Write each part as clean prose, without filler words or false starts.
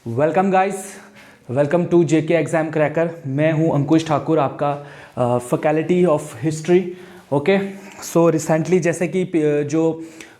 Welcome guys, welcome to JK exam cracker. मैं हूं अंकुश ठाकुर, आपका faculty of history. Okay, so recently जैसे कि जो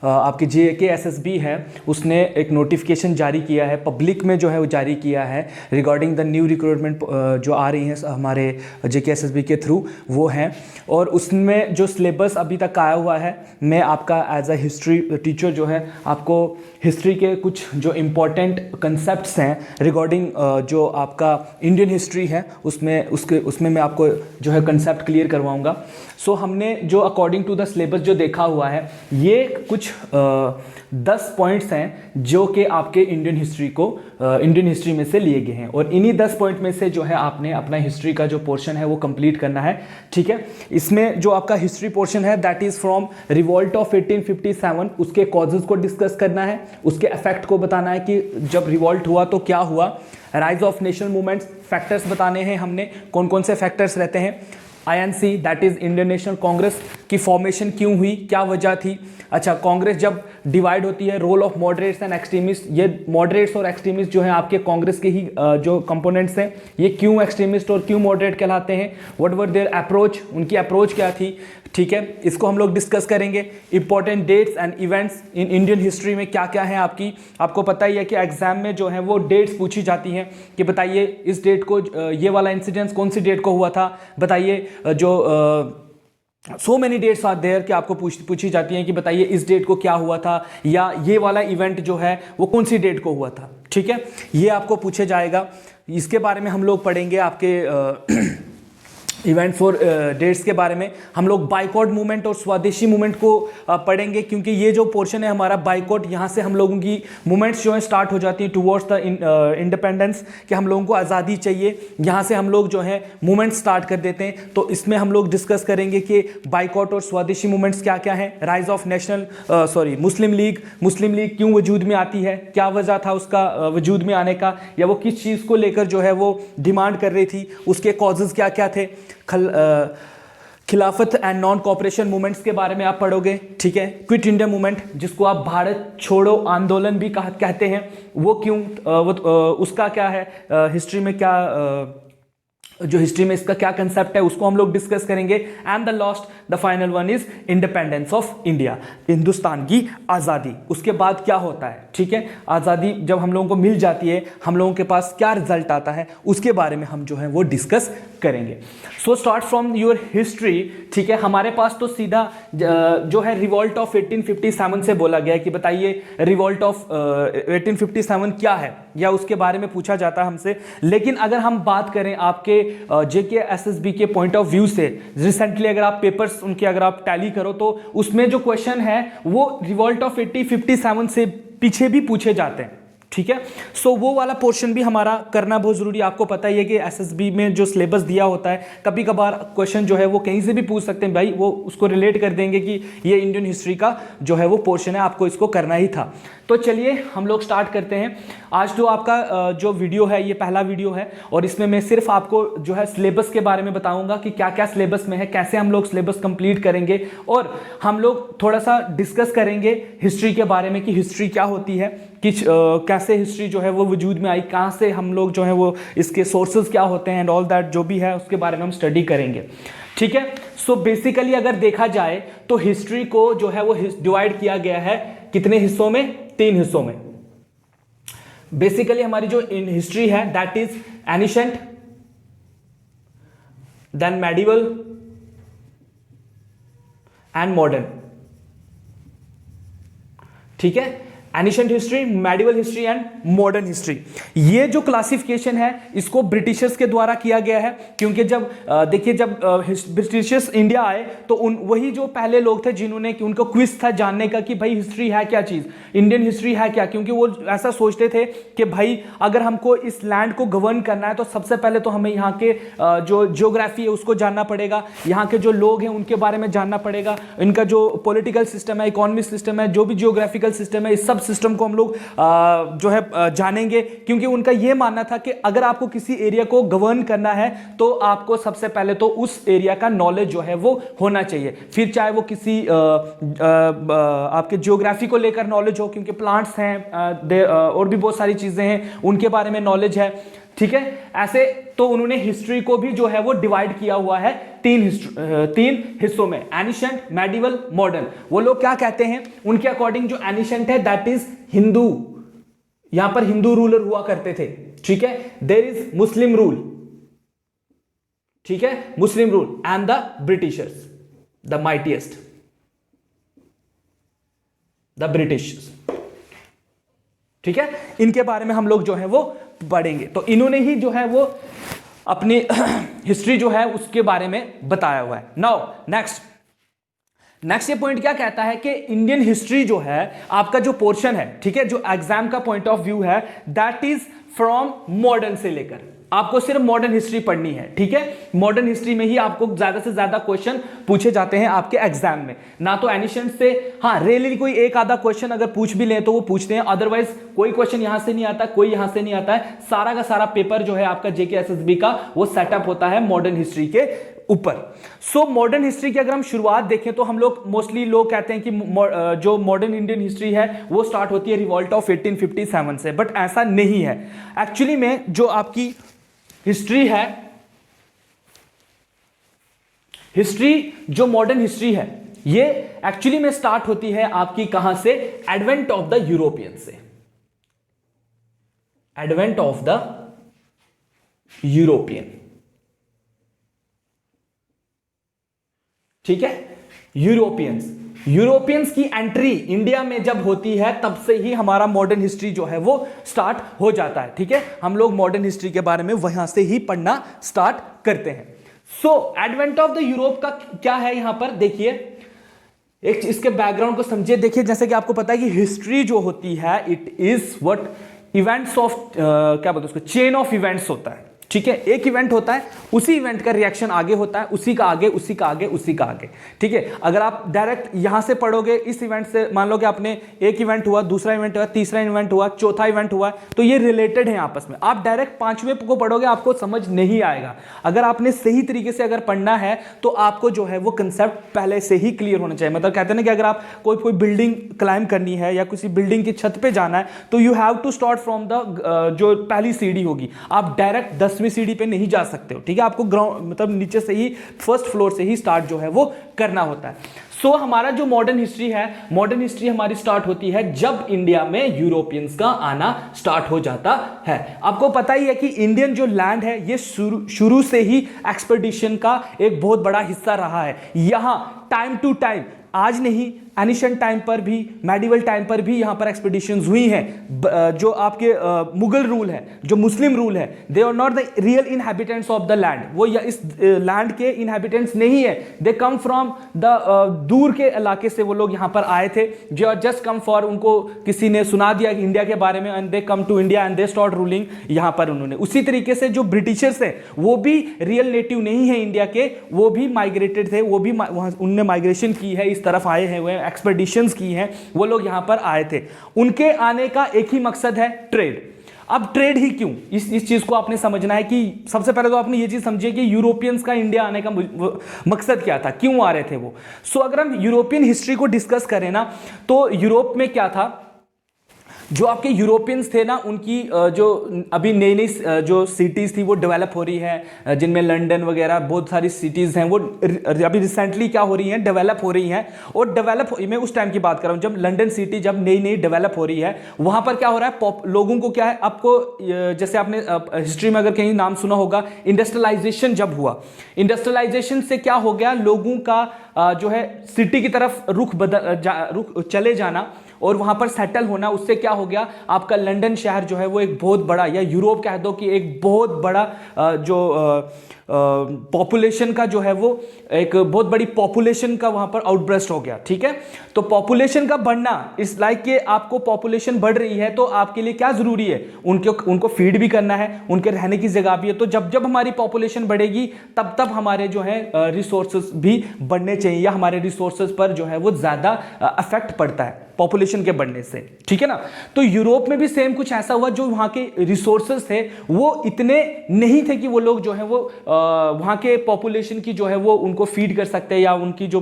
आपकी जेके एसएसबी है उसने एक नोटिफिकेशन जारी किया है, पब्लिक में जो है वो जारी किया है रिगार्डिंग द न्यू रिक्रूटमेंट जो आ रही हैं हमारे जेके एसएसबी के थ्रू, वो हैं। और उसमें जो सिलेबस अभी तक आया हुआ है, मैं आपका एज अ हिस्ट्री टीचर जो है आपको हिस्ट्री के कुछ जो इम्पोर्टेंट कंसेप्ट्स हैं रिगार्डिंग जो आपका इंडियन हिस्ट्री है उसमें मैं आपको जो है कंसेप्ट क्लियर करवाऊंगा। सो हमने जो अकॉर्डिंग टू द सिलेबस जो देखा हुआ है, ये कुछ 10 पॉइंट्स हैं जो कि आपके इंडियन हिस्ट्री में से लिए गए हैं, और इन्हीं 10 पॉइंट में से जो है आपने अपना हिस्ट्री का जो पोर्शन है वो कंप्लीट करना है। ठीक है, इसमें जो आपका हिस्ट्री पोर्शन है that is from revolt of 1857, उसके कॉजेज को डिस्कस करना है, उसके इफेक्ट को बताना है कि जब रिवॉल्ट हुआ तो क्या हुआ, rise of national movements, factors बताने हैं हमने, कौन कौन से फैक्टर्स रहते हैं। INC that is Indian National Congress की फॉर्मेशन क्यों हुई, क्या वजह थी। अच्छा, कांग्रेस जब डिवाइड होती है, role of moderates and extremist, ये मॉडरेट्स और एक्सट्रीमिस्ट जो हैं आपके कांग्रेस के ही जो कंपोनेंट्स हैं, ये क्यों एक्सट्रीमिस्ट और क्यों मॉडरेट कहलाते हैं, व्हाट वर देयर अप्रोच, उनकी अप्रोच क्या थी। ठीक है, इसको हम लोग डिस्कस करेंगे। Important dates and events in Indian history में क्या क्या है आपको पता ही है कि एग्जाम में जो है वो डेट्स पूछी जाती हैं कि बताइए इस डेट को, ये वाला इंसिडेंस कौन सी डेट को हुआ था, बताइए जो so many dates are there कि आपको पूछी जाती हैं कि बताइए इस डेट को क्या हुआ था, या ये वाला इवेंट जो है वो कौन सी डेट को हुआ था। ठीक है, ये आपको पूछे जाएगा। इसके बारे में हम लोग पढ़ेंगे आपके इवेंट्स और डेट्स के बारे में। हम लोग बाइकॉट मूवमेंट और स्वदेशी मूवमेंट को पढ़ेंगे, क्योंकि ये जो पोर्शन है हमारा बाइकॉट, यहाँ से हम लोगों की मूवमेंट्स जो है स्टार्ट हो जाती हैं टुवर्ड्स द इंडिपेंडेंस, कि हम लोगों को आज़ादी चाहिए, यहाँ से हम लोग जो है मूवमेंट स्टार्ट कर देते हैं। तो इसमें हम लोग डिस्कस करेंगे कि बाइकॉट और स्वदेशी मूवमेंट्स क्या क्या है, राइज ऑफ मुस्लिम लीग क्यों वजूद में आती है, क्या वजह था उसका वजूद में आने का, या वो किस चीज़ को लेकर जो है वो डिमांड कर रही थी, उसके कॉजेज़ क्या क्या थे। खिलाफत एंड नॉन कॉपरेशन मूवमेंट्स के बारे में आप पढ़ोगे। ठीक है, क्विट इंडिया मूवमेंट जिसको आप भारत छोड़ो आंदोलन भी कहते हैं, वो क्यों, उसका क्या है हिस्ट्री में, क्या जो हिस्ट्री में इसका क्या कंसेप्ट है उसको हम लोग डिस्कस करेंगे। And the last the final one is independence of India, Hindustan की आज़ादी, उसके बाद क्या होता है। ठीक है, आज़ादी जब हम लोगों को मिल जाती है, हम लोगों के पास क्या रिजल्ट आता है, उसके बारे में हम जो है वो डिस्कस करेंगे। So start from your history. ठीक है, हमारे पास तो सीधा जो है रिवॉल्ट ऑफ 1857 से बोला गया है कि बताइए रिवॉल्ट ऑफ 1857 क्या है, या उसके बारे में पूछा जाता है हमसे। लेकिन अगर हम बात करें आपके जेके एसएसबी के पॉइंट ऑफ व्यू से, रिसेंटली अगर आप पेपर्स उनके अगर आप टैली करो तो उसमें जो क्वेश्चन है वो रिवॉल्ट ऑफ 1857 से पीछे भी पूछे जाते हैं। ठीक है, सो वो वाला पोर्शन भी हमारा करना बहुत जरूरी है। आपको पता ही है कि एसएसबी में जो सिलेबस दिया होता है, कभी कभार क्वेश्चन जो है वो कहीं से भी पूछ सकते हैं, भाई वो उसको रिलेट कर देंगे कि ये इंडियन हिस्ट्री का जो है वो पोर्शन है, आपको इसको करना ही था। तो चलिए हम लोग स्टार्ट करते हैं। आज जो आपका जो वीडियो है ये पहला वीडियो है, और इसमें मैं सिर्फ आपको जो है सिलेबस के बारे में बताऊंगा कि क्या क्या सिलेबस में है, कैसे हम लोग सिलेबस कंप्लीट करेंगे, और हम लोग थोड़ा सा डिस्कस करेंगे हिस्ट्री के बारे में कि हिस्ट्री क्या होती है, कैसे हिस्ट्री जो है वो वजूद में आई, कहाँ से हम लोग जो है वो इसके सोर्सेज क्या होते हैं, एंड ऑल दैट जो भी है उसके बारे में हम स्टडी करेंगे। ठीक है, सो बेसिकली अगर देखा जाए तो हिस्ट्री को जो है वो डिवाइड किया गया है कितने हिस्सों में, 3 हिस्सों में। बेसिकली हमारी जो इन हिस्ट्री है that is ancient, then medieval and modern. ठीक है, ancient history, medieval history and modern history. ये जो क्लासिफिकेशन है इसको ब्रिटिशर्स के द्वारा किया गया है, क्योंकि जब देखिए जब ब्रिटिशर्स इंडिया आए तो वही जो पहले लोग थे जिन्होंने, उनको क्विज था जानने का कि भाई हिस्ट्री है क्या चीज़, इंडियन हिस्ट्री है क्या, क्योंकि वो ऐसा सोचते थे कि भाई अगर हमको इस लैंड को गवर्न करना है तो सबसे पहले तो हमें यहाँ के जो जियोग्राफी है उसको जानना पड़ेगा, यहाँ के जो लोग हैं उनके बारे में जानना पड़ेगा, इनका जो पॉलिटिकल सिस्टम है, इकोनॉमिक सिस्टम है, जो भी जियोग्राफिकल सिस्टम है, इस सब सिस्टम को हम लोग जो है जानेंगे, क्योंकि उनका यह मानना था कि अगर आपको किसी एरिया को गवर्न करना है तो आपको सबसे पहले तो उस एरिया का नॉलेज जो है वो होना चाहिए, फिर चाहे वो किसी आपके ज्योग्राफी को लेकर नॉलेज हो, क्योंकि प्लांट्स हैं और भी बहुत सारी चीजें हैं उनके बारे में नॉलेज है, ठीक है। ऐसे तो उन्होंने हिस्ट्री को भी जो है वो डिवाइड किया हुआ है तीन हिस्सों में, एनिशंट, मेडिवल, मॉडर्न। वो लोग क्या कहते हैं उनके अकॉर्डिंग, जो एनिशंट है दैट इज हिंदू, यहां पर हिंदू रूलर हुआ करते थे, ठीक है। देयर इज मुस्लिम रूल, ठीक है, मुस्लिम rule and the Britishers, the mightiest, the British, ठीक है। इनके बारे में हम लोग जो है वो पढ़ेंगे। तो इन्होंने ही जो है वो अपनी हिस्ट्री जो है उसके बारे में बताया हुआ है। नाउ नेक्स्ट ये पॉइंट क्या कहता है कि इंडियन हिस्ट्री जो है आपका जो पोर्शन है, ठीक है, जो एग्जाम का पॉइंट ऑफ व्यू है, दैट इज फ्रॉम मॉडर्न से लेकर, आपको सिर्फ मॉडर्न हिस्ट्री पढ़नी है, ठीक है। मॉडर्न हिस्ट्री में ही आपको ज्यादा से ज्यादा क्वेश्चन पूछे जाते हैं आपके एग्जाम में, ना तो एनिशंट से। हाँ, रेयरली कोई एक आधा क्वेश्चन अगर पूछ भी ले तो वो पूछते हैं, अदरवाइज कोई क्वेश्चन यहां से नहीं आता, कोई यहां से नहीं आता है। सारा का सारा पेपर जो है आपका जेके एसएसबी का वो सेटअप होता है मॉडर्न हिस्ट्री के ऊपर। सो मॉडर्न हिस्ट्री की अगर हम शुरुआत देखें तो हम लोग मोस्टली लोग कहते हैं कि जो मॉडर्न इंडियन हिस्ट्री है वो स्टार्ट होती है रिवॉल्ट ऑफ 1857 से, बट ऐसा नहीं है। एक्चुअली में जो आपकी हिस्ट्री है, हिस्ट्री जो मॉडर्न हिस्ट्री है ये एक्चुअली में स्टार्ट होती है आपकी कहां से, एडवेंट ऑफ द यूरोपियन से, एडवेंट ऑफ द यूरोपियन, ठीक है। यूरोपियंस की एंट्री इंडिया में जब होती है तब से ही हमारा मॉडर्न हिस्ट्री जो है वो स्टार्ट हो जाता है, ठीक है। हम लोग मॉडर्न हिस्ट्री के बारे में वहां से ही पढ़ना स्टार्ट करते हैं। सो एडवेंट ऑफ द यूरोप का क्या है यहां पर देखिए, एक इसके बैकग्राउंड को समझिए। देखिए जैसे कि आपको पता है कि हिस्ट्री जो होती है it is what events of क्या बोलते हैं उसको, चेन ऑफ इवेंट्स होता है, ठीक है। एक इवेंट होता है, उसी इवेंट का रिएक्शन आगे होता है, उसी का आगे, उसी का आगे, उसी का आगे, ठीक है। अगर आप डायरेक्ट यहां से पढ़ोगे इस इवेंट से, मान लो कि आपने एक इवेंट हुआ, दूसरा इवेंट हुआ, तीसरा इवेंट हुआ, चौथा इवेंट हुआ, तो ये रिलेटेड है आपस में। आप डायरेक्ट पांचवें को पढ़ोगे आपको समझ नहीं आएगा। अगर आपने सही तरीके से अगर पढ़ना है तो आपको जो है वो कंसेप्ट पहले से ही क्लियर होना चाहिए। मतलब कहते हैं ना कि अगर आप कोई बिल्डिंग क्लाइंब करनी है या किसी बिल्डिंग की छत पे जाना है तो you have to start from the जो पहली सीढ़ी होगी, आप डायरेक्ट 10वीं सीढ़ी पे नहीं जा सकते हो, ठीक है। आपको ग्राउंड मतलब नीचे से ही, फर्स्ट फ्लोर से ही स्टार्ट जो है वो करना होता है। सो हमारा जो मॉडर्न हिस्ट्री है, मॉडर्न हिस्ट्री हमारी स्टार्ट होती है जब इंडिया में यूरोपियंस का आना स्टार्ट हो जाता है। आपको पता ही है कि इंडियन जो लैंड है ये शुरू से ही एक्सपेडिशन का एक बहुत बड़ा हिस्सा रहा है। यहां टाइम टू टाइम, आज नहीं, एनिशंट टाइम पर भी, मेडिवल टाइम पर भी यहां पर एक्सपेडिशंस हुई हैं। जो आपके मुगल रूल है, जो मुस्लिम रूल है, they are not the real inhabitants of the land, वो इस लैंड के इनहैबिटेंट्स नहीं है। दे कम फ्रॉम द दूर के इलाके से वो लोग यहां पर आए थे, जो जस्ट कम फॉर, उनको किसी ने सुना दिया कि इंडिया के बारे में, and they come to India and they start ruling यहां पर उन्होंने। उसी तरीके से जो ब्रिटिशर्स हैं वो भी रियल नेटिव नहीं है इंडिया के, वो भी माइग्रेटेड थे, वो भी उनने माइग्रेशन की है, इस तरफ आए हैं, एक्सपेडिशंस की हैं, वो लोग यहां पर आए थे। उनके आने का एक ही मकसद है, ट्रेड। अब ट्रेड ही क्यों, इस चीज को आपने समझना है कि सबसे पहले तो आपने ये चीज समझिए कि यूरोपियंस का इंडिया आने का मकसद क्या था, क्यों आ रहे थे वो। सो अगर हम यूरोपियन हिस्ट्री को डिस्कस करें ना, तो यूरोप में क्या था, जो आपके यूरोपियंस थे ना, उनकी जो अभी नई नई जो सिटीज़ थी वो डेवलप हो रही है, जिनमें लंदन वगैरह बहुत सारी सिटीज़ हैं, वो अभी रिसेंटली क्या हो रही हैं, डेवलप हो रही हैं। और डेवलप, मैं उस टाइम की बात कर रहा हूँ जब लंदन सिटी जब नई नई डेवलप हो रही है, वहाँ पर क्या हो रहा है, लोगों को क्या है, आपको जैसे आपने हिस्ट्री में अगर कहीं नाम सुना होगा, इंडस्ट्रियलाइजेशन जब हुआ, इंडस्ट्रियलाइजेशन से क्या हो गया, लोगों का जो है सिटी की तरफ रुख चले जाना और वहां पर सेटल होना, उससे क्या हो गया, आपका लंदन शहर जो है वो एक बहुत बड़ा, या यूरोप कह दो कि एक बहुत बड़ा जो पॉपुलेशन का जो है वो एक बहुत बड़ी पॉपुलेशन का वहां पर आउटब्रेस्ट हो गया। ठीक है, तो पॉपुलेशन का बढ़ना इस लाइक के आपको पॉपुलेशन बढ़ रही है तो आपके लिए क्या जरूरी है, उनको फीड भी करना है, उनके रहने की जगह भी है। तो जब जब हमारी पॉपुलेशन बढ़ेगी तब तब हमारे जो है रिसोर्सेज भी बढ़ने चाहिए, या हमारे रिसोर्सेज पर जो है वो ज्यादा अफेक्ट पड़ता है पॉपुलेशन के बढ़ने से। ठीक है ना, तो यूरोप में भी सेम कुछ ऐसा हुआ, जो वहां के रिसोर्सेज थे वो इतने नहीं थे कि वो लोग जो है वो वहां के पॉपुलेशन की जो है वो उनको फीड कर सकते हैं, या उनकी जो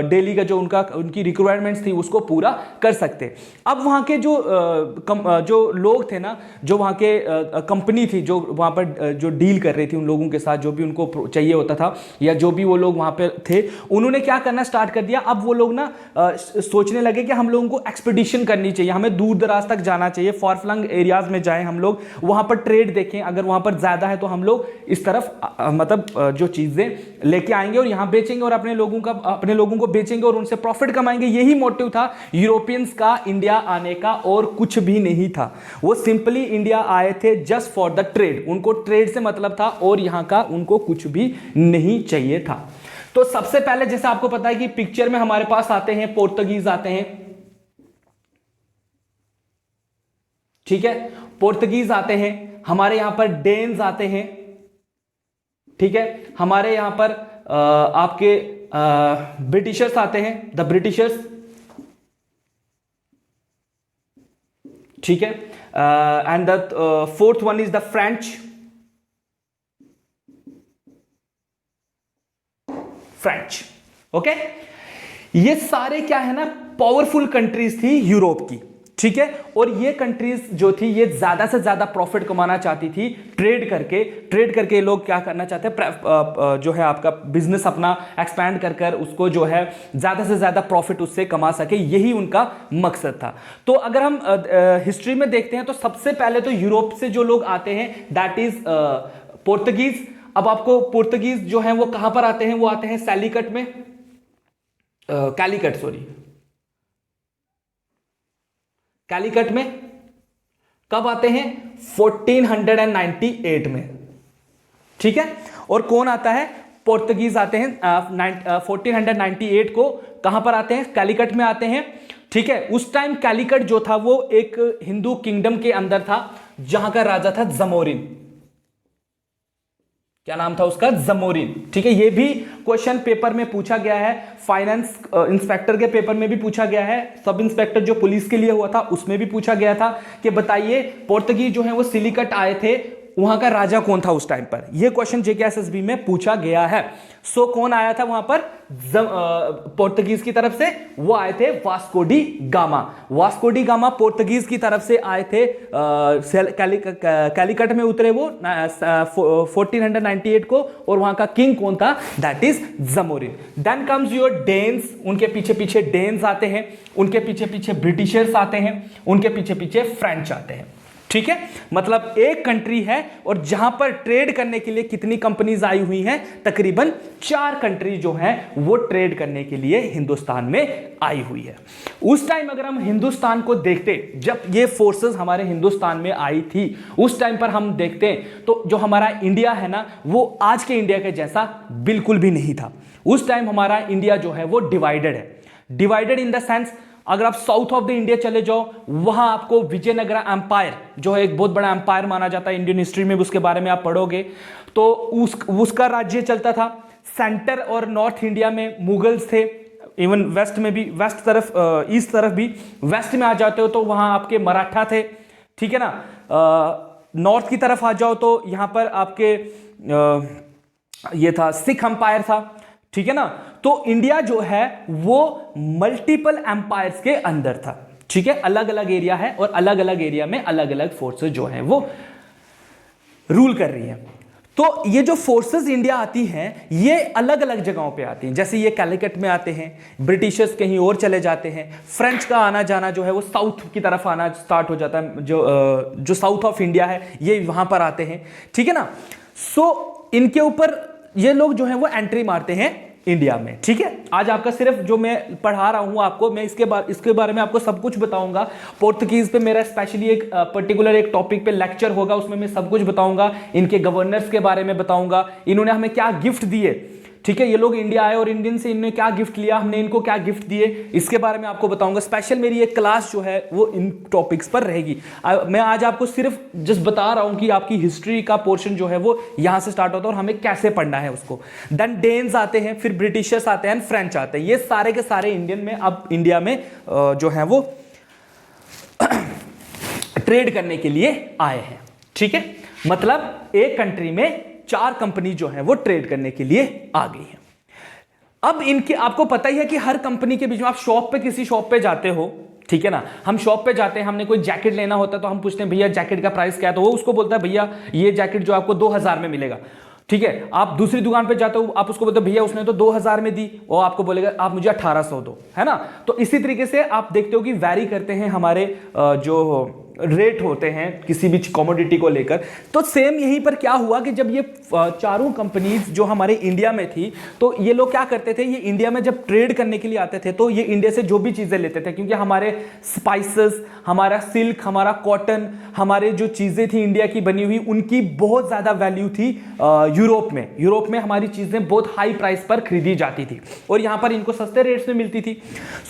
डेली का जो उनकी रिक्वायरमेंट्स थी उसको पूरा कर सकते। अब वहां के जो लोग थे ना, जो वहां के कंपनी थी जो वहां पर जो डील कर रही थी उन लोगों के साथ, जो भी उनको चाहिए होता था या जो भी वो लोग वहां पे थे, उन्होंने क्या करना स्टार्ट कर दिया। अब वो लोग ना सोचने लगे कि हम लोगों को एक्सपीडिशन करनी चाहिए, हमें दूर दराज तक जाना चाहिए, फार फ्लंग एरियाज में जाएं हम लोग, वहां पर ट्रेड देखें, अगर वहां पर ज्यादा है तो हम लोग इस तरफ मतलब जो चीजें लेके आएंगे और यहां बेचेंगे और अपने लोगों को बेचेंगे और उनसे प्रॉफिट कमाएंगे। यही मोटिव था यूरोपियंस का इंडिया आने का, और कुछ भी नहीं था। वो सिंपली इंडिया आए थे जस्ट फॉर द ट्रेड, उनको ट्रेड से मतलब था और यहां का उनको कुछ भी नहीं चाहिए था। तो सबसे पहले जैसे आपको पता है कि पिक्चर में हमारे पास आते हैं पोर्तुगीज आते हैं। ठीक है, पोर्तुगीज आते हैं, हमारे यहां पर डेन्स आते हैं। ठीक है, हमारे यहां पर आपके ब्रिटिशर्स आते हैं, द ब्रिटिशर्स। ठीक है, and the fourth one is the French. Okay, ये सारे क्या है ना, पावरफुल कंट्रीज थी यूरोप की। ठीक है, और ये कंट्रीज जो थी ये ज्यादा से ज्यादा प्रॉफिट कमाना चाहती थी ट्रेड करके लोग क्या करना चाहते हैं, जो है आपका बिजनेस अपना एक्सपैंड कर उसको जो है ज्यादा से ज्यादा प्रॉफिट उससे कमा सके, यही उनका मकसद था। तो अगर हम हिस्ट्री में देखते हैं तो सबसे पहले तो यूरोप से जो लोग आते हैं दैट इज पोर्तुगीज। अब आपको पोर्तुगीज जो है वो कहां पर आते हैं, वो आते हैं सैलीकट में, कैलीकट में। कब आते हैं, 1498 में। ठीक है, और कौन आता है, पोर्तुगीज आते हैं 1498 को। कहां पर आते हैं, कैलीकट में आते हैं। ठीक है, उस टाइम कैलीकट जो था वो एक हिंदू किंगडम के अंदर था, जहां का राजा था जमोरिन। क्या नाम था उसका, जमोरिन। ठीक है, ये भी क्वेश्चन पेपर में पूछा गया है, फाइनेंस इंस्पेक्टर के पेपर में भी पूछा गया है, सब इंस्पेक्टर जो पुलिस के लिए हुआ था उसमें भी पूछा गया था कि बताइए पोर्तुगीज जो है वो सिलिकट आए थे, वहां का राजा कौन था उस टाइम पर। यह क्वेश्चन जेकेएसएसबी में पूछा गया है। सो कौन आया था वहां पर पोर्तुगीज की तरफ से, वो आए थे वास्को डी गामा पोर्तुगीज की तरफ से आए थे। कैलीकट में उतरे वो 1498 को, और वहां का किंग कौन था, that is Zamorin. Then comes your Danes, उनके पीछे पीछे डेन्स आते हैं, उनके पीछे पीछे ब्रिटिशर्स आते हैं, उनके पीछे पीछे फ्रेंच आते हैं। ठीक है, मतलब एक कंट्री है और जहां पर ट्रेड करने के लिए कितनी कंपनीज आई हुई हैं, तकरीबन 4 कंट्री जो हैं वो ट्रेड करने के लिए हिंदुस्तान में आई हुई है। उस टाइम अगर हम हिंदुस्तान को देखते, जब ये फोर्सेस हमारे हिंदुस्तान में आई थी, उस टाइम पर हम देखते हैं तो जो हमारा इंडिया है ना, वो आज के इंडिया के जैसा बिल्कुल भी नहीं था। उस टाइम हमारा इंडिया जो है वो डिवाइडेड है, डिवाइडेड इन द सेंस, अगर आप साउथ ऑफ द इंडिया चले जाओ, वहां आपको विजयनगरा एम्पायर जो है एक बहुत बड़ा एम्पायर माना जाता है, इंडियन हिस्ट्री में उसके बारे में आप पढ़ोगे तो उसका राज्य चलता था। सेंटर और नॉर्थ इंडिया में मुगल्स थे, इवन वेस्ट में भी, वेस्ट तरफ ईस्ट तरफ भी, वेस्ट में आ जाते हो तो वहां आपके मराठा थे। ठीक है ना, नॉर्थ की तरफ आ जाओ तो यहां पर आपके ये था सिख एम्पायर था। ठीक है ना, तो इंडिया जो है वो मल्टीपल एम्पायर्स के अंदर था। ठीक है, अलग अलग एरिया है और अलग अलग एरिया में अलग अलग फोर्सेस जो है वो रूल कर रही है। तो ये जो फोर्सेस इंडिया आती हैं ये अलग अलग जगहों पे आती हैं, जैसे ये कैलिकट में आते हैं, ब्रिटिशर्स कहीं और चले जाते हैं, फ्रेंच का आना जाना जो है वो साउथ की तरफ आना स्टार्ट हो जाता है, जो साउथ ऑफ इंडिया है ये वहां पर आते हैं। ठीक है ना, सो इनके ऊपर ये लोग जो है वो एंट्री मारते हैं इंडिया में। ठीक है, आज आपका सिर्फ जो मैं पढ़ा रहा हूं आपको, मैं इसके बारे में आपको सब कुछ बताऊंगा। पोर्तुगीज पे मेरा स्पेशली एक पर्टिकुलर एक टॉपिक पे लेक्चर होगा, उसमें मैं सब कुछ बताऊंगा, इनके गवर्नर्स के बारे में बताऊंगा, इन्होंने हमें क्या गिफ्ट दिए। ठीक है, ये लोग इंडिया आए और इंडियन से इन्होंने क्या गिफ्ट लिया, हमने इनको क्या गिफ्ट दिए, इसके बारे में आपको बताऊंगा। स्पेशल मेरी एक क्लास जो है वो इन टॉपिक्स पर रहेगी। मैं आज आपको सिर्फ जस्ट बता रहा हूं कि आपकी हिस्ट्री का पोर्शन जो है वो यहां से स्टार्ट होता है और हमें कैसे पढ़ना है उसको। देन डेन्स आते हैं, फिर ब्रिटिशर्स आते हैं, फ्रेंच आते हैं। ये सारे के सारे इंडियन में अब इंडिया में जो है वो ट्रेड करने के लिए आए हैं। ठीक है, मतलब एक कंट्री में 4 कंपनी जो है वो ट्रेड करने के लिए आ गई है। अब इनके आपको पता ही है कि हर कंपनी के बीच में, आप शॉप पे किसी शॉप पे जाते हो, ठीक है ना, हम शॉप पे जाते हैं, हमने कोई जैकेट लेना होता है तो हम पूछते हैं भैया जैकेट का प्राइस क्या है, तो वो उसको बोलता है भैया ये जैकेट जो आपको 2000 में मिलेगा। ठीक है, आप दूसरी दुकान पे जाते हो, आप उसको बोलते हो भैया उसने तो 2000 में दी, और आपको बोलेगा आप मुझे 1800 दो, है ना। तो इसी तरीके से आप देखते हो कि वैरी करते हैं हमारे जो रेट होते हैं किसी भी कमोडिटी को लेकर। तो सेम यहीं पर क्या हुआ कि जब ये चारों कंपनीज जो हमारे इंडिया में थी, तो ये लोग क्या करते थे, ये इंडिया में जब ट्रेड करने के लिए आते थे तो ये इंडिया से जो भी चीजें लेते थे, क्योंकि हमारे स्पाइसेस, हमारा सिल्क, हमारा कॉटन, हमारे जो चीजें थी इंडिया की बनी हुई, उनकी बहुत ज्यादा वैल्यू थी यूरोप में हमारी चीजें बहुत हाई प्राइस पर खरीदी जाती थी और यहां पर इनको सस्ते रेट्स में मिलती थी।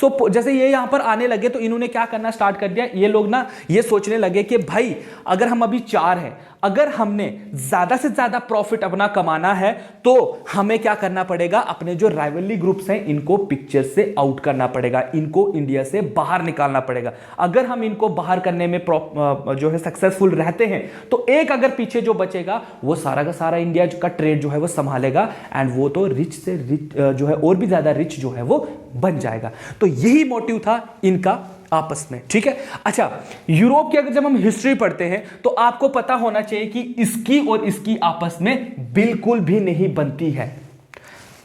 सो जैसे ये यहां पर आने लगे तो इन्होंने क्या करना स्टार्ट कर दिया, ये लोग ना ये सोचने लगे कि भाई अगर हम अभी 4 हैं, अगर हमने ज्यादा से ज्यादा प्रॉफिट अपना कमाना है तो हमें क्या करना पड़ेगा, अपने जो राइवलरी ग्रुप्स हैं इनको पिक्चर से आउट करना पड़ेगा, इनको इंडिया से बाहर निकालना पड़ेगा। अगर हम इनको बाहर करने में जो है सक्सेसफुल रहते हैं तो एक अगर पीछे जो बचेगा वो सारा का सारा इंडिया का ट्रेड जो है वो संभालेगा, एंड वो तो रिच से रिच जो है और भी ज्यादा रिच जो है वो बन जाएगा। तो यही मोटिव था इनका आपस में। ठीक है, अच्छा, यूरोप की अगर जब हम हिस्ट्री पढ़ते हैं तो आपको पता होना चाहिए कि इसकी और इसकी आपस में बिल्कुल भी नहीं बनती है।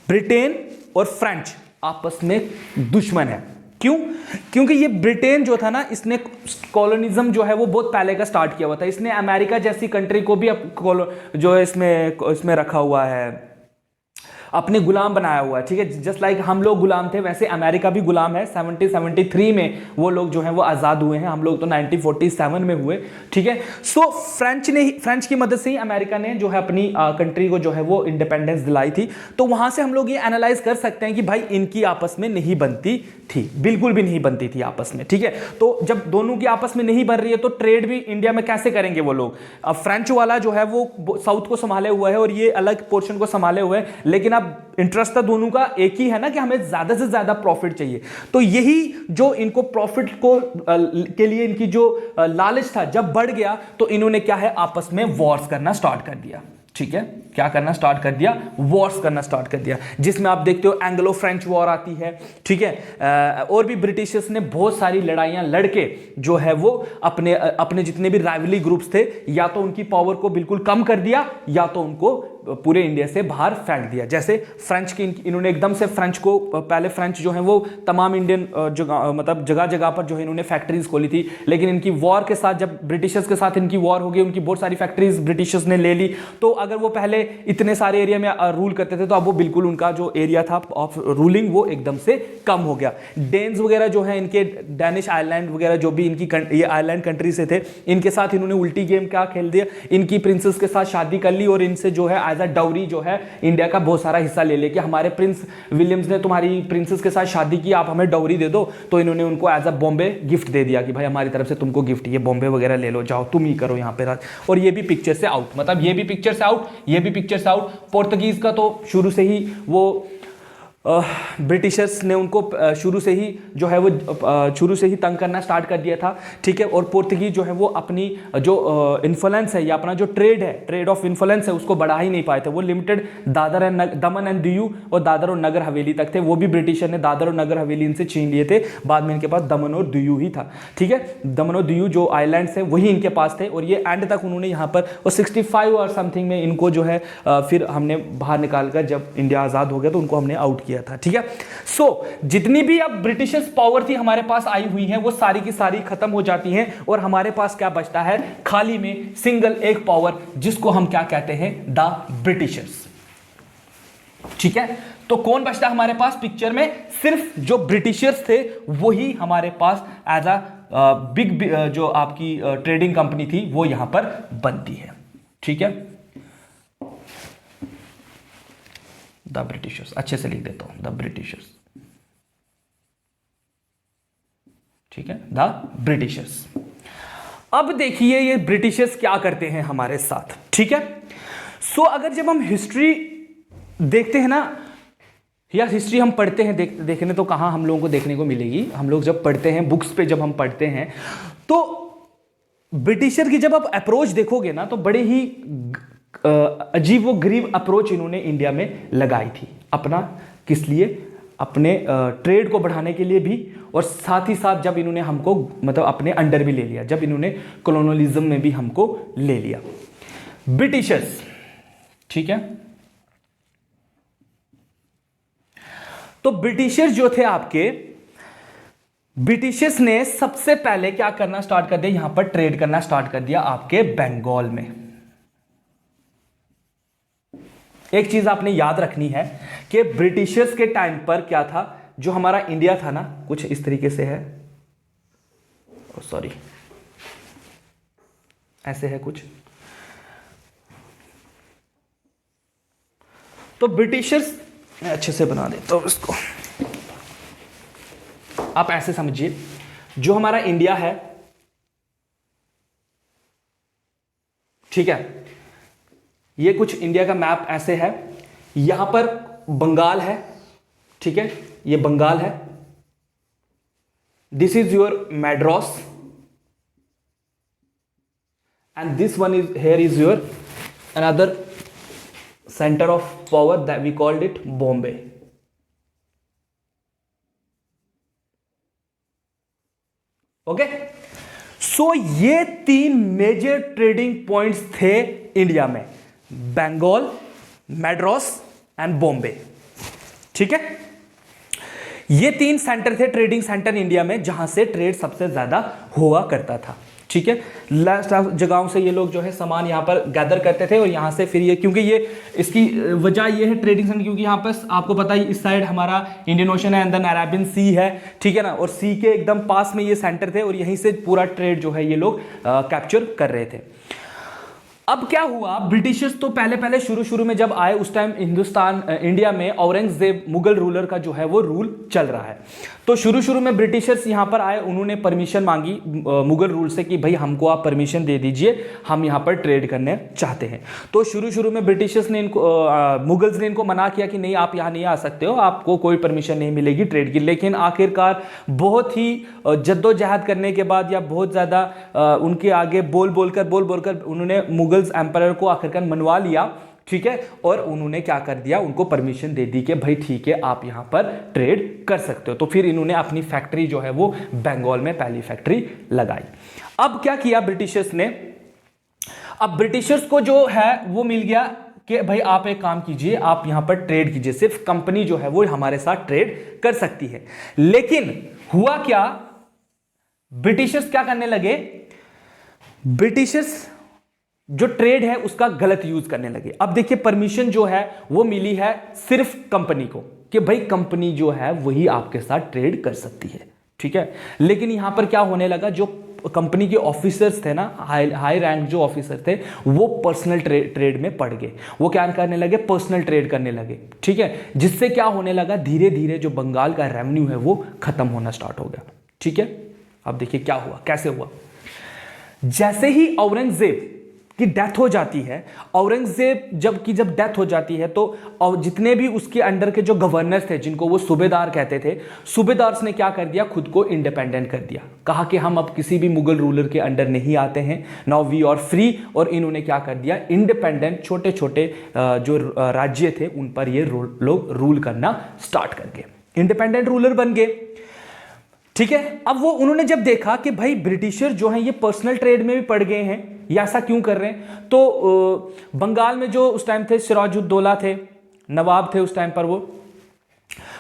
ब्रिटेन और फ्रेंच आपस में दुश्मन है। क्यों? क्योंकि ये ब्रिटेन जो था ना, इसने कॉलोनिज्म जो है वो बहुत पहले का स्टार्ट किया हुआ था। इसने अमेरिका जैसी कंट्री को भी जो है इसमें रखा हुआ है, अपने गुलाम बनाया हुआ है। ठीक है, जस्ट लाइक हम लोग गुलाम थे वैसे अमेरिका भी गुलाम है। 1773 में वो लोग जो हैं वो आज़ाद हुए हैं, हम लोग तो 1947 में हुए। ठीक है, सो फ्रेंच की मदद से ही अमेरिका ने जो है अपनी कंट्री को जो है वो इंडिपेंडेंस दिलाई थी। तो वहां से हम लोग ये एनालाइज कर सकते हैं कि भाई इनकी आपस में नहीं बनती थी, बिल्कुल भी नहीं बनती थी आपस में। ठीक है, तो जब दोनों की आपस में नहीं बन रही है तो ट्रेड भी इंडिया में कैसे करेंगे वो लोग। अब फ्रेंच वाला जो है वो साउथ को संभाले हुआ है और ये अलग पोर्शन को संभाले हुए हैं, लेकिन इंटरेस्ट था दोनों का एक ही है ना कि हमें ज्यादा से ज्यादा प्रॉफिट चाहिए। तो यही जो इनको प्रॉफिट को के लिए इनकी जो लालच था जब बढ़ गया तो इन्होंने क्या है आपस में वॉर्स करना स्टार्ट कर दिया। ठीक है, क्या करना स्टार्ट कर दिया, वॉर्स करना स्टार्ट कर दिया, जिसमें आप देखते हो एंग्लो फ्रेंच वॉर आती है। ठीक है, और भी ब्रिटिशर्स ने बहुत सारी लड़ाइयां लड़के जो है वो अपने जितने भी राइवली ग्रुप्स थे या तो उनकी पावर को बिल्कुल कम कर दिया या तो उनको पूरे इंडिया से बाहर फेंक दिया। जैसे फ्रेंच की इन्होंने एकदम से फ्रेंच को पहले फ्रेंच जो है वो तमाम इंडियन मतलब जगह जगह पर जो है इन्होंने फैक्ट्रीज खोली थी, लेकिन इनकी वॉर के साथ जब ब्रिटिशर्स के साथ इनकी वॉर हो गई, उनकी बहुत सारी फैक्ट्रीज ब्रिटिशर्स ने ले ली। तो अगर वो पहले इतने सारे एरिया में रूल करते थे तो अब वो बिल्कुल उनका जो एरिया था ऑफ रूलिंग वो एकदम से कम हो गया। डेन्स वगैरह जो है इनके डैनिश आइलैंड वगैरह जो भी इनकी ये आइलैंड कंट्री से थे, इनके साथ इन्होंने उल्टी गेम क्या खेल दिया, इनकी प्रिंसेस के साथ शादी कर ली और इनसे जो है एज अ डाउरी जो है इंडिया का बहुत सारा हिस्सा ले कि हमारे प्रिंस विलियम्स ने तुम्हारी प्रिंसेस के साथ शादी की, आप हमें डाउरी दे दो। तो इन्होंने उनको एज अ बॉम्बे गिफ्ट दे दिया कि भाई हमारी तरफ से तुमको गिफ्ट, ये बॉम्बे वगैरह ले लो, जाओ तुम ही करो यहाँ पे। और ये भी पिक्चर से आउट, मतलब ये भी पिक्चर से आउट, ये भी पिक्चर से आउट। पोर्तुगीज का तो शुरू से ही वो ब्रिटिशर्स ने उनको शुरू से ही जो है वो शुरू से ही तंग करना स्टार्ट कर दिया था। ठीक है, और पोर्तुगीज जो है वो अपनी जो इन्फ्लुएंस है या अपना जो ट्रेड है, ट्रेड ऑफ इन्फ्लुएंस है, उसको बढ़ा ही नहीं पाए थे। वो लिमिटेड दमन एंड दीयू और दादर और नगर हवेली तक थे। वो भी ब्रिटिशर ने दादर और नगर हवेली इनसे छीन लिए थे, बाद में इनके पास दमन और दीयू ही था। ठीक है, दमन और दीयू जो आइलैंड्स है वही इनके पास थे और ये एंड तक उन्होंने यहाँ पर 65 और समथिंग में इनको जो है फिर हमने बाहर निकाल कर, जब इंडिया आज़ाद हो गया तो उनको हमने आउट किया था। ठीक है, सो जितनी भी अब ब्रिटिशर्स पावर थी हमारे पास आई हुई है वो सारी की सारी खत्म हो जाती हैं और हमारे पास क्या बचता है, खाली में सिंगल एक पावर, जिसको हम क्या कहते हैं, द ब्रिटिशर्स। ठीक है, तो तो कौन बचता हमारे पास पिक्चर में? सिर्फ जो ब्रिटिशर्स थे वही हमारे पास एज अ बिग जो आपकी ट्रेडिंग कंपनी थी वो यहां पर बनती है। ठीक है, द ब्रिटिशर्स, अच्छे से लिख देता हूं, द ब्रिटिशर्स। ठीक है, द ब्रिटिशर्स। अब देखिए ये ब्रिटिशर्स क्या करते हैं हमारे साथ। ठीक है, सो अगर जब हम हिस्ट्री देखते हैं ना, या हिस्ट्री हम पढ़ते हैं, देखने तो कहां हम लोगों को देखने को मिलेगी, हम लोग जब पढ़ते हैं बुक्स पे, जब हम पढ़ते हैं तो ब्रिटिशर की जब आप अप्रोच देखोगे ना तो बड़े ही अजीब व गरीब अप्रोच इन्होंने इंडिया में लगाई थी। अपना किस लिए? अपने ट्रेड को बढ़ाने के लिए भी, और साथ ही साथ जब इन्होंने हमको मतलब अपने अंडर भी ले लिया, जब इन्होंने कॉलोनियलिज्म में भी हमको ले लिया ब्रिटिशर्स। ठीक है, तो ब्रिटिशर्स जो थे आपके, ब्रिटिशर्स ने सबसे पहले क्या करना स्टार्ट कर दिया? यहां पर ट्रेड करना स्टार्ट कर दिया आपके बंगाल में। एक चीज आपने याद रखनी है कि ब्रिटिशर्स के टाइम पर क्या था, जो हमारा इंडिया था ना, कुछ इस तरीके से है, सॉरी ऐसे है कुछ, तो ब्रिटिशर्स, मैं अच्छे से बना देता हूं इसको, आप ऐसे समझिए, जो हमारा इंडिया है, ठीक है, ये कुछ इंडिया का मैप ऐसे है, यहां पर बंगाल है, ठीक है, ये बंगाल है, this is your Madras, and this one is here is your another centre of power that we called it Bombay. Okay, so ये 3 मेजर ट्रेडिंग पॉइंट्स थे इंडिया में, बंगाल, मैड्रास एंड बॉम्बे। ठीक है, ये 3 सेंटर थे, ट्रेडिंग सेंटर इंडिया में, जहां से ट्रेड सबसे ज्यादा हुआ करता था। ठीक है, लास्ट जगहों से ये लोग जो है सामान यहाँ पर गैदर करते थे, और यहाँ से फिर ये, क्योंकि ये इसकी वजह ये है ट्रेडिंग सेंटर, क्योंकि यहाँ पर आपको पता ही इस साइड हमारा इंडियन ओशन है, एंड देन अरेबियन सी है, ठीक है ना, और सी के एकदम पास में ये सेंटर थे, और यहीं से पूरा ट्रेड जो है ये लोग कैप्चर कर रहे थे। अब क्या हुआ, ब्रिटिशर्स तो पहले शुरू में जब आए उस टाइम इंडिया में औरंगजेब मुगल रूलर का जो है वो रूल चल रहा है। तो शुरू में ब्रिटिशर्स यहां पर आए, उन्होंने परमिशन मांगी मुगल रूल से कि भाई हमको आप परमिशन दे दीजिए, हम यहां पर ट्रेड करने चाहते हैं। तो शुरू में ब्रिटिशर्स ने इनको मुगल्स ने इनको मना किया कि नहीं, आप यहां नहीं आ सकते हो, आपको कोई परमिशन नहीं मिलेगी ट्रेड की। लेकिन आखिरकार बहुत ही जद्दोजहद करने के बाद, या बहुत ज़्यादा उनके आगे बोल बोलकर उन्होंने मुगल्स एम्पायर को आखिरकार मनवा लिया। ठीक है, और उन्होंने क्या कर दिया, उनको परमिशन दे दी कि भाई ठीक है, आप यहां पर ट्रेड कर सकते हो। तो फिर इन्होंने अपनी फैक्ट्री जो है वो बंगाल में पहली फैक्ट्री लगाई। अब क्या किया ब्रिटिशर्स ने, अब ब्रिटिशर्स को जो है वो मिल गया कि भाई आप एक काम कीजिए, आप यहां पर ट्रेड कीजिए, सिर्फ कंपनी जो है वो हमारे साथ ट्रेड कर सकती है। लेकिन हुआ क्या, ब्रिटिशर्स क्या करने लगे, ब्रिटिशर्स जो ट्रेड है उसका गलत यूज करने लगे। अब देखिए, परमिशन जो है वो मिली है सिर्फ कंपनी को, कि भाई कंपनी जो है वही आपके साथ ट्रेड कर सकती है। ठीक है, लेकिन यहां पर क्या होने लगा, जो कंपनी के ऑफिसर्स थे ना, हाई रैंक जो ऑफिसर थे, वो पर्सनल ट्रेड में पड़ गए। वो क्या करने लगे, पर्सनल ट्रेड करने लगे। ठीक है, जिससे क्या होने लगा, धीरे धीरे जो बंगाल का रेवेन्यू है वो खत्म होना स्टार्ट हो गया। ठीक है, अब देखिए क्या हुआ, कैसे हुआ। जैसे ही औरंगजेब की डेथ हो जाती है, औरंगजेब जब डेथ हो जाती है, तो और जितने भी उसके अंडर के जो गवर्नर्स थे, जिनको वो सूबेदार कहते थे, सूबेदार्स ने क्या कर दिया, खुद को इंडिपेंडेंट कर दिया। कहा कि हम अब किसी भी मुगल रूलर के अंडर नहीं आते हैं, नाउ वी आर फ्री। और इन्होंने क्या कर दिया, इंडिपेंडेंट छोटे छोटे जो राज्य थे उन पर ये लोग रूल करना स्टार्ट कर गए, इंडिपेंडेंट रूलर बन गए। ठीक है, अब वो उन्होंने जब देखा कि भाई ब्रिटिशर जो हैं ये पर्सनल ट्रेड में भी पड़ गए हैं, ये ऐसा क्यों कर रहे हैं, तो बंगाल में जो उस टाइम थे सिराजुद्दौला थे, नवाब थे उस टाइम पर वो,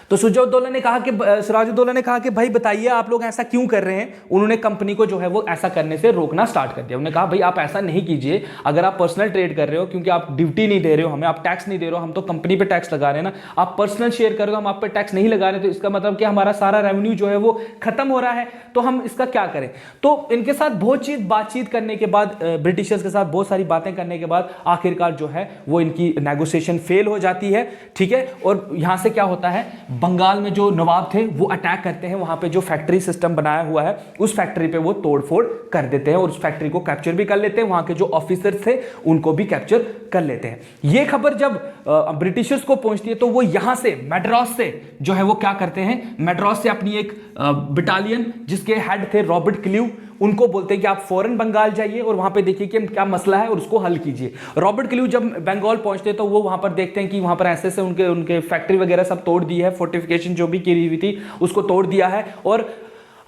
तो सिराजुद्दौला ने कहा कि भाई बताइए आप लोग ऐसा क्यों कर रहे हैं। उन्होंने कंपनी को जो है वो ऐसा करने से रोकना स्टार्ट कर दिया। उन्होंने कहा भाई आप ऐसा नहीं कीजिए, अगर आप पर्सनल ट्रेड कर रहे हो, क्योंकि आप ड्यूटी नहीं दे रहे हो हमें, आप टैक्स नहीं दे रहे हो, हम तो कंपनी पे टैक्स लगा रहे हैं ना, आप पर्सनल शेयर कर रहे हो, हम आप पे टैक्स नहीं लगा रहे, तो इसका मतलब कि हमारा सारा रेवेन्यू जो है वो खत्म हो रहा है, तो हम इसका क्या करें। तो इनके साथ बहुत बातचीत करने के बाद, ब्रिटिशर्स के साथ बहुत सारी बातें करने के बाद आखिरकार जो है वो इनकी नेगोशिएशन फेल हो जाती है, ठीक है। और यहां से क्या होता है, बंगाल में जो नवाब थे वो अटैक करते हैं, वहां पे जो फैक्ट्री सिस्टम बनाया हुआ है उस फैक्ट्री पे वो तोड़फोड़ कर देते हैं और उस फैक्ट्री को कैप्चर भी कर लेते हैं, वहां के जो ऑफिसर्स थे उनको भी कैप्चर कर लेते हैं। ये खबर जब ब्रिटिशर्स को पहुंचती है तो वो यहां से मैड्रास से जो है वो क्या करते हैं, मैड्रास से अपनी एक बटालियन जिसके हेड थे रॉबर्ट क्लीव, उनको बोलते हैं कि आप फौरन बंगाल जाइए और वहां पे देखिए कि क्या मसला है और उसको हल कीजिए। रॉबर्ट क्लीव जब बंगाल पहुंचते हैं तो वो वहां पर देखते हैं कि वहां पर ऐसे से उनके फैक्ट्री वगैरह सब तोड़ दी है, फोर्टिफिकेशन जो भी की हुई थी उसको तोड़ दिया है, और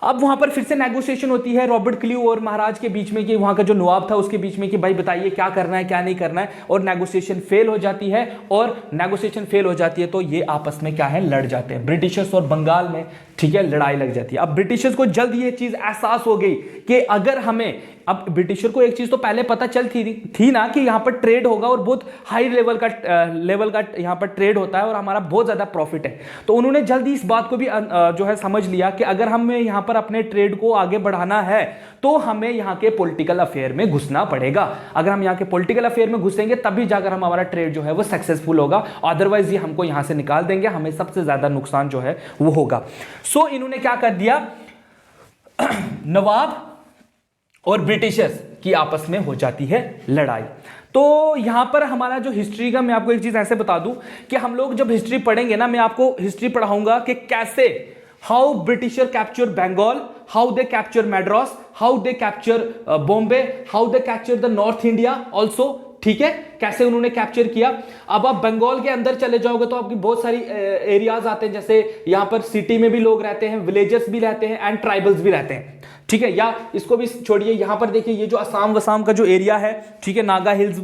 अब वहां पर फिर से नेगोशिएशन होती है रॉबर्ट क्लीव और महाराज के बीच में, कि वहां का जो नवाब था उसके बीच में, कि भाई बताइए क्या करना है क्या नहीं करना है, और नेगोशिएशन फेल हो जाती है। और नेगोशिएशन फेल हो जाती है तो ये आपस में क्या है, लड़ जाते हैं, ब्रिटिशर्स और बंगाल में, ठीक है, लड़ाई लग जाती है। अब ब्रिटिशर्स को जल्द ये चीज एहसास हो गई कि अगर हमें, अब ब्रिटिशर को एक चीज तो पहले पता चल थी ना कि यहां पर ट्रेड होगा और बहुत हाई लेवल का यहां पर ट्रेड होता है और हमारा बहुत ज्यादा प्रॉफिट है, तो उन्होंने जल्दी इस बात को भी जो है समझ लिया कि अगर हमें यहां पर अपने ट्रेड को आगे बढ़ाना है तो हमें यहां के पॉलिटिकल अफेयर में घुसना पड़ेगा। अगर हम यहां के पॉलिटिकल अफेयर में घुसेंगे तभी जाकर हमारा ट्रेड जो है वो सक्सेसफुल होगा, अदरवाइज ये हमको यहां से निकाल देंगे, हमें सबसे ज्यादा नुकसान जो है वो होगा। सो इन्होंने क्या कर दिया, नवाब और ब्रिटिशर्स की आपस में हो जाती है लड़ाई। तो यहां पर हमारा जो हिस्ट्री का, मैं आपको एक चीज ऐसे बता दूं कि हम लोग जब हिस्ट्री पढ़ेंगे ना, मैं आपको हिस्ट्री पढ़ाऊंगा कि कैसे, how Britisher capture Bengal, how they capture Madras, how they capture Bombay, how they capture the north India also, ठीक है, कैसे उन्होंने कैप्चर किया। अब आप बंगाल के अंदर चले जाओगे तो आपकी बहुत सारी एरियाज आते हैं, जैसे यहां पर सिटी में भी लोग रहते हैं, विलेजेस भी रहते हैं एंड ट्राइबल्स भी रहते हैं, ठीक है। या इसको भी छोड़िए, यहां पर देखिए ये जो असम वसाम का जो एरिया है, ठीक है, नागा हिल्स,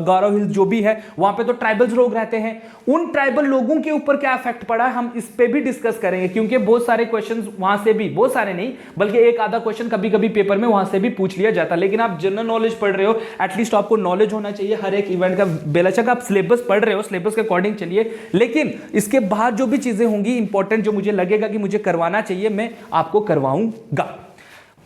गारो हिल्स जो भी है, वहां पे तो ट्राइबल्स लोग रहते हैं। उन ट्राइबल लोगों के ऊपर क्या इफेक्ट पड़ा है हम इस पे भी डिस्कस करेंगे, क्योंकि बहुत सारे क्वेश्चंस वहां से भी, बहुत सारे नहीं बल्कि एक आधा क्वेश्चन कभी कभी पेपर में वहां से भी पूछ लिया जाता है। लेकिन आप जनरल नॉलेज पढ़ रहे हो, एटलीस्ट आपको नॉलेज होना चाहिए हर एक इवेंट का, बेलचक आप सिलेबस पढ़ रहे हो, सिलेबस के अकॉर्डिंग चलिए, लेकिन इसके बाहर जो भी चीजें होंगी इंपॉर्टेंट, जो मुझे लगेगा कि मुझे करवाना चाहिए, मैं आपको करवाऊंगा।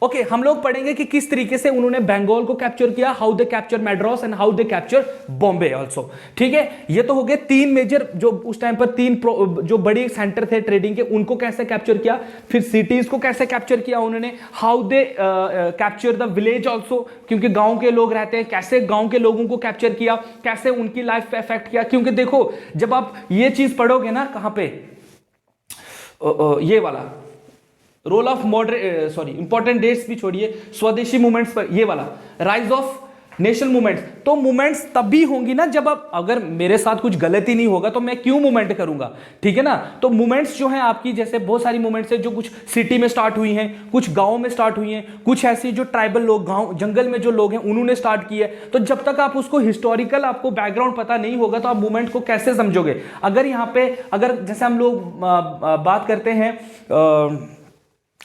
ओके, हम लोग पढ़ेंगे कि किस तरीके से उन्होंने बंगाल को कैप्चर किया, how they capture Madras and how they capture Bombay also, ठीक है। ये तो हो गए तीन मेजर, जो उस टाइम पर तीन जो बड़ी सेंटर थे ट्रेडिंग के, उनको कैसे कैप्चर किया, फिर सिटीज को कैसे कैप्चर किया उन्होंने, how they capture the village also, क्योंकि गांव के लोग रहते हैं, कैसे गांव के लोगों को कैप्चर किया, कैसे उनकी लाइफ पे इफेक्ट किया। क्योंकि देखो जब आप ये चीज पढ़ोगे ना, कहां पे, ये वाला role of moderate, sorry important dates भी छोड़िए, स्वदेशी मूवमेंट्स पर, ये वाला राइज ऑफ नेशनल मूवमेंट्स, तो मूवमेंट्स तभी होंगी ना जब आप, अगर मेरे साथ कुछ गलती नहीं होगा तो मैं क्यों मूवमेंट करूंगा, ठीक है ना। तो मूवमेंट्स जो हैं आपकी, जैसे बहुत सारी मूवमेंट्स हैं जो कुछ सिटी में स्टार्ट हुई हैं, कुछ गांव में स्टार्ट हुई हैं, कुछ ऐसी जो ट्राइबल लोग गांव जंगल में जो लोग हैं उन्होंने स्टार्ट की है। तो जब तक आप उसको हिस्टोरिकल आपको बैकग्राउंड पता नहीं होगा तो आप मूवमेंट को कैसे समझोगे। अगर यहाँ पे, अगर जैसे हम लोग बात करते हैं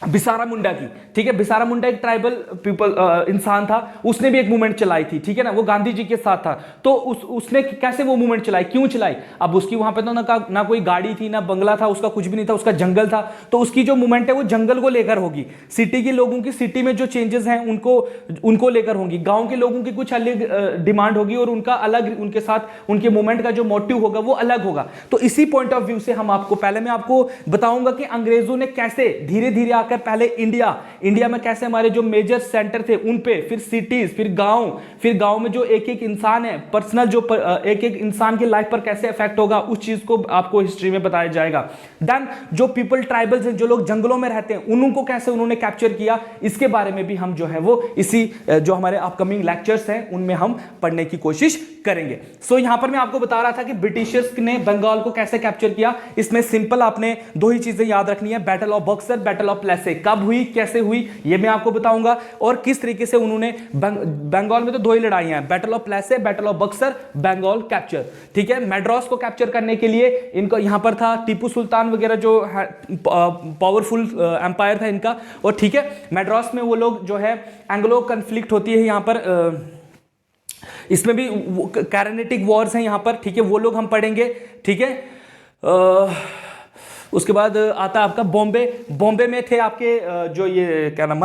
बिसारा मुंडा की, ठीक है, बिसारा मुंडा एक ट्राइबल पीपल इंसान था, उसने भी एक मूवमेंट चलाई थी, ठीक है ना, वो गांधी जी के साथ था। तो उसने कैसे वो मूवमेंट चलाई, क्यों चलाई, अब उसकी वहां पे तो ना कोई गाड़ी थी, ना बंगला था, उसका कुछ भी नहीं था, उसका जंगल था। तो उसकी जो मूवमेंट है वो जंगल को लेकर होगी, सिटी के लोगों की सिटी में जो चेंजेस हैं उनको लेकर होंगी, गांव के लोगों की कुछ अलग डिमांड होगी और उनका अलग, उनके साथ उनके मूवमेंट का जो मोटिव होगा वो अलग होगा। तो इसी पॉइंट ऑफ व्यू से हम आपको, पहले मैं आपको बताऊंगा कि अंग्रेजों ने कैसे धीरे धीरे आकर पहले इंडिया में कैसे हमारे जो मेजर सेंटर थे उन पे, फिर सिटीज, फिर गांव में जो एक एक इंसान है, पर्सनल जो एक एक इंसान की लाइफ पर कैसे इफेक्ट होगा, उस चीज को आपको हिस्ट्री में बताया जाएगा। देन जो पीपल ट्राइबल्स हैं, जो लोग जंगलों में रहते हैं, उनको कैसे उन्होंने कैप्चर किया, इसके बारे में भी हम जो है वो इसी जो हमारे अपकमिंग लेक्चर्स हैं उनमें हम पढ़ने की कोशिश करेंगे। सो यहां पर मैं आपको बता रहा था कि ब्रिटिशर्स ने बंगाल को कैसे कैप्चर किया। इसमें सिंपल आपने दो ही चीजें याद रखनी है, battle of Buxar, battle of Plassey कब हुई, कैसे हुई, ये मैं आपको बताऊंगा, और किस तरीके से उन्होंने बंगाल में तो दो ही लड़ाइयां हैं, battle of Plassey, battle of Buxar, Bengal capture. ठीक है, मैड्रास को कैप्चर करने के लिए इनको यहां पर था टीपू सुल्तान वगैरह जो पावरफुल एम्पायर था इनका, और ठीक है मैड्रास में वो लोग जो है एंग्लो कन्फ्लिक्ट होती है यहां पर, इसमें भी कैरेनेटिक वॉर्स हैं यहां पर। ठीक है, वो लोग हम पढ़ेंगे। ठीक है, उसके बाद आता है आपका बॉम्बे। बॉम्बे में थे आपके जो ये क्या नाम,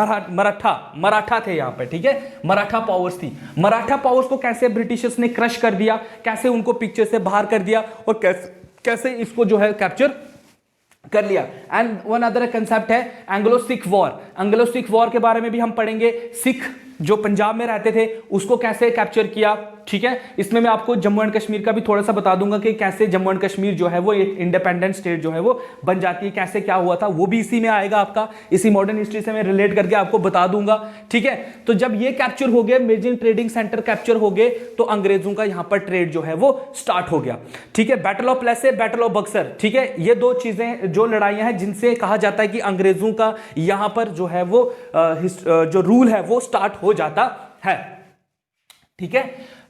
मराठा थे यहाँ पे। ठीक है, मराठा पावर्स थी। मराठा पावर्स को कैसे ब्रिटिशर्स ने क्रश कर दिया, कैसे उनको पिक्चर से बाहर कर दिया, और कैसे इसको जो है कैप्चर कर लिया। एंड वन अदर कंसेप्ट है Anglo Sikh war. Anglo Sikh war के बारे में भी हम पढ़ेंगे। सिख जो पंजाब में रहते थे उसको कैसे कैप्चर किया। ठीक है, इसमें मैं आपको जम्मू एंड कश्मीर का भी थोड़ा सा बता दूंगा कि कैसे जम्मू एंड कश्मीर जो है वो एक इंडिपेंडेंट स्टेट जो है वो बन जाती है, कैसे क्या हुआ था, वो भी इसी में आएगा आपका, इसी मॉडर्न हिस्ट्री से मैं रिलेट करके आपको बता दूंगा। ठीक है, तो जब ये कैप्चर हो गए, मेजर ट्रेडिंग सेंटर कैप्चर हो गए, तो अंग्रेजों का यहां पर ट्रेड जो है वो स्टार्ट हो गया। ठीक है, battle of Plassey, battle of Buxar. ठीक है, ये दो चीजें जो लड़ाइयां हैं जिनसे कहा जाता है कि अंग्रेजों का यहां पर जो है वो जो रूल है वो स्टार्ट हो जाता है। ठीक है,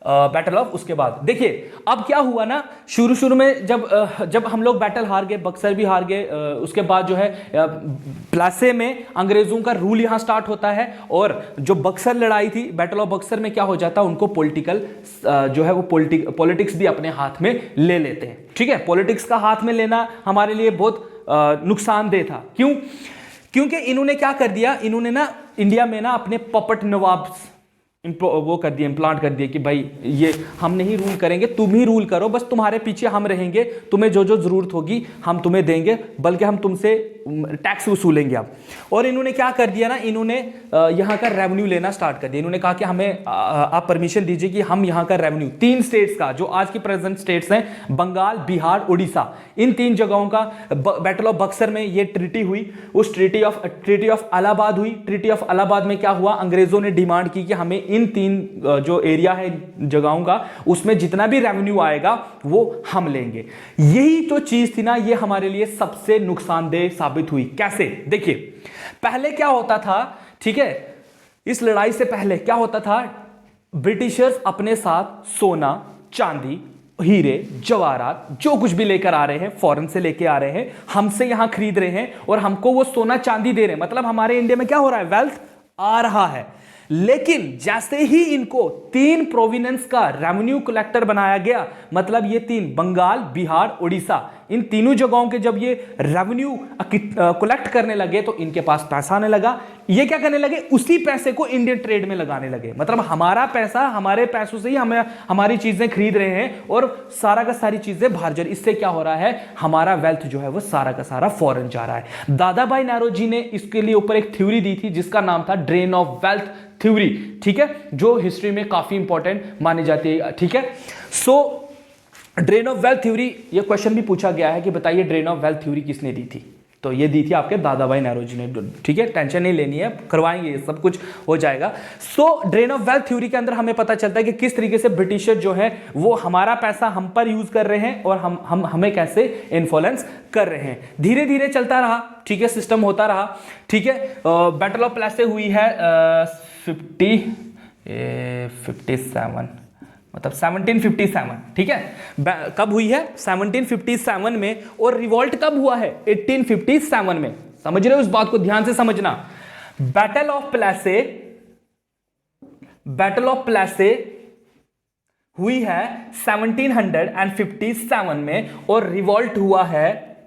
बैटल ऑफ, उसके बाद देखिए अब क्या हुआ ना, शुरू में जब हम लोग बैटल हार गए, बक्सर भी हार गए, उसके बाद जो है प्लासे में अंग्रेजों का रूल यहां स्टार्ट होता है, और जो बक्सर लड़ाई थी, बैटल ऑफ बक्सर में क्या हो जाता है, उनको पॉलिटिकल जो है वो पॉलिटिक्स भी अपने हाथ में ले लेते हैं। ठीक है, पॉलिटिक्स का हाथ में लेना हमारे लिए बहुत नुकसानदेह था। क्यों? क्योंकि इन्होंने क्या कर दिया, इन्होंने ना इंडिया में ना अपने पपट नवाब वो कर दिया, इम्प्लांट कर दिया कि भाई ये हम नहीं रूल करेंगे, तुम ही रूल करो, बस तुम्हारे पीछे हम रहेंगे, तुम्हें जो जो जरूरत होगी हम तुम्हें देंगे, बल्कि हम तुमसे टैक्स वसूलेंगे अब। और इन्होंने क्या कर दिया ना, इन्होंने यहाँ का रेवेन्यू लेना स्टार्ट कर दिया। इन्होंने कहा कि हमें आप परमिशन दीजिए कि हम यहाँ का रेवेन्यू, 3 स्टेट्स का, जो आज की प्रेजेंट स्टेट्स हैं, बंगाल, बिहार, उड़ीसा, इन 3 जगहों का बैटल ऑफ बक्सर में ये ट्रीटी हुई। उस ट्रीटी ऑफ इलाहाबाद हुई। ट्रीटी ऑफ इलाहाबाद में क्या हुआ, अंग्रेजों ने डिमांड की कि हमें इन 3 जो एरिया है जगहों का, उसमें जितना भी रेवेन्यू आएगा वो हम लेंगे। यही तो चीज थी ना, ये हमारे लिए सबसे नुकसानदेह साबित हुई। कैसे? देखिए पहले क्या होता था, ठीक है, इस लड़ाई से पहले क्या होता था, ब्रिटिशर्स अपने साथ सोना, चांदी, हीरे, जवाहरात, जो कुछ भी लेकर आ रहे हैं, फॉरेन से लेके आ रहे हैं, हमसे यहां खरीद रहे हैं, और हमको वो सोना चांदी दे रहे हैं। मतलब हमारे इंडिया में क्या हो रहा है, वेल्थ आ रहा है। लेकिन जैसे ही इनको 3 प्रोविनेंस का रेवेन्यू कलेक्टर बनाया गया, मतलब ये 3 बंगाल, बिहार, उड़ीसा, इन तीनों जगहों के जब ये रेवेन्यू कलेक्ट करने लगे तो इनके पास पैसा आने लगा। ये क्या करने लगे, उसी पैसे को इंडियन ट्रेड में लगाने लगे। मतलब हमारा पैसा, हमारे पैसों से ही हमें हमारी चीजें खरीद रहे हैं, और सारा का सारी चीजें बाहर जा रही। इससे क्या हो रहा है, हमारा वेल्थ जो है वो सारा का सारा फॉरेन जा रहा है। दादा भाई नौरोजी जी ने इसके लिए ऊपर एक थ्योरी दी थी जिसका नाम था ड्रेन ऑफ वेल्थ थ्योरी। ठीक है, जो हिस्ट्री में काफी इंपॉर्टेंट मानी जाती है। ठीक है, सो ड्रेन ऑफ वेल्थ थ्योरी, ये क्वेश्चन भी पूछा गया है कि बताइए ड्रेन ऑफ वेल्थ थ्योरी किसने दी थी, तो ये दी थी आपके दादा भाई नौरोजी ने। ठीक है, टेंशन नहीं लेनी है, करवाएंगे, सब कुछ हो जाएगा। सो ड्रेन ऑफ वेल्थ थ्योरी के अंदर हमें पता चलता है कि किस तरीके से ब्रिटिशर जो है वो हमारा पैसा हम पर यूज कर रहे हैं, और हमें कैसे इन्फ्लुएंस कर रहे हैं। धीरे धीरे चलता रहा, ठीक है, सिस्टम होता रहा। ठीक है, बैटल ऑफ प्लेसे हुई है 57, मतलब 1757। ठीक है, कब हुई है, 1757 में। और रिवॉल्ट कब हुआ है, 1857 में। समझ रहे हो, इस बात को ध्यान से समझना। बैटल ऑफ प्लेसे हुई है 1757 में, और रिवॉल्ट हुआ है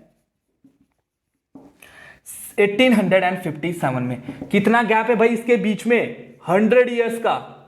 1857 में। कितना गैप है भाई इसके बीच में, 100 इयर्स का।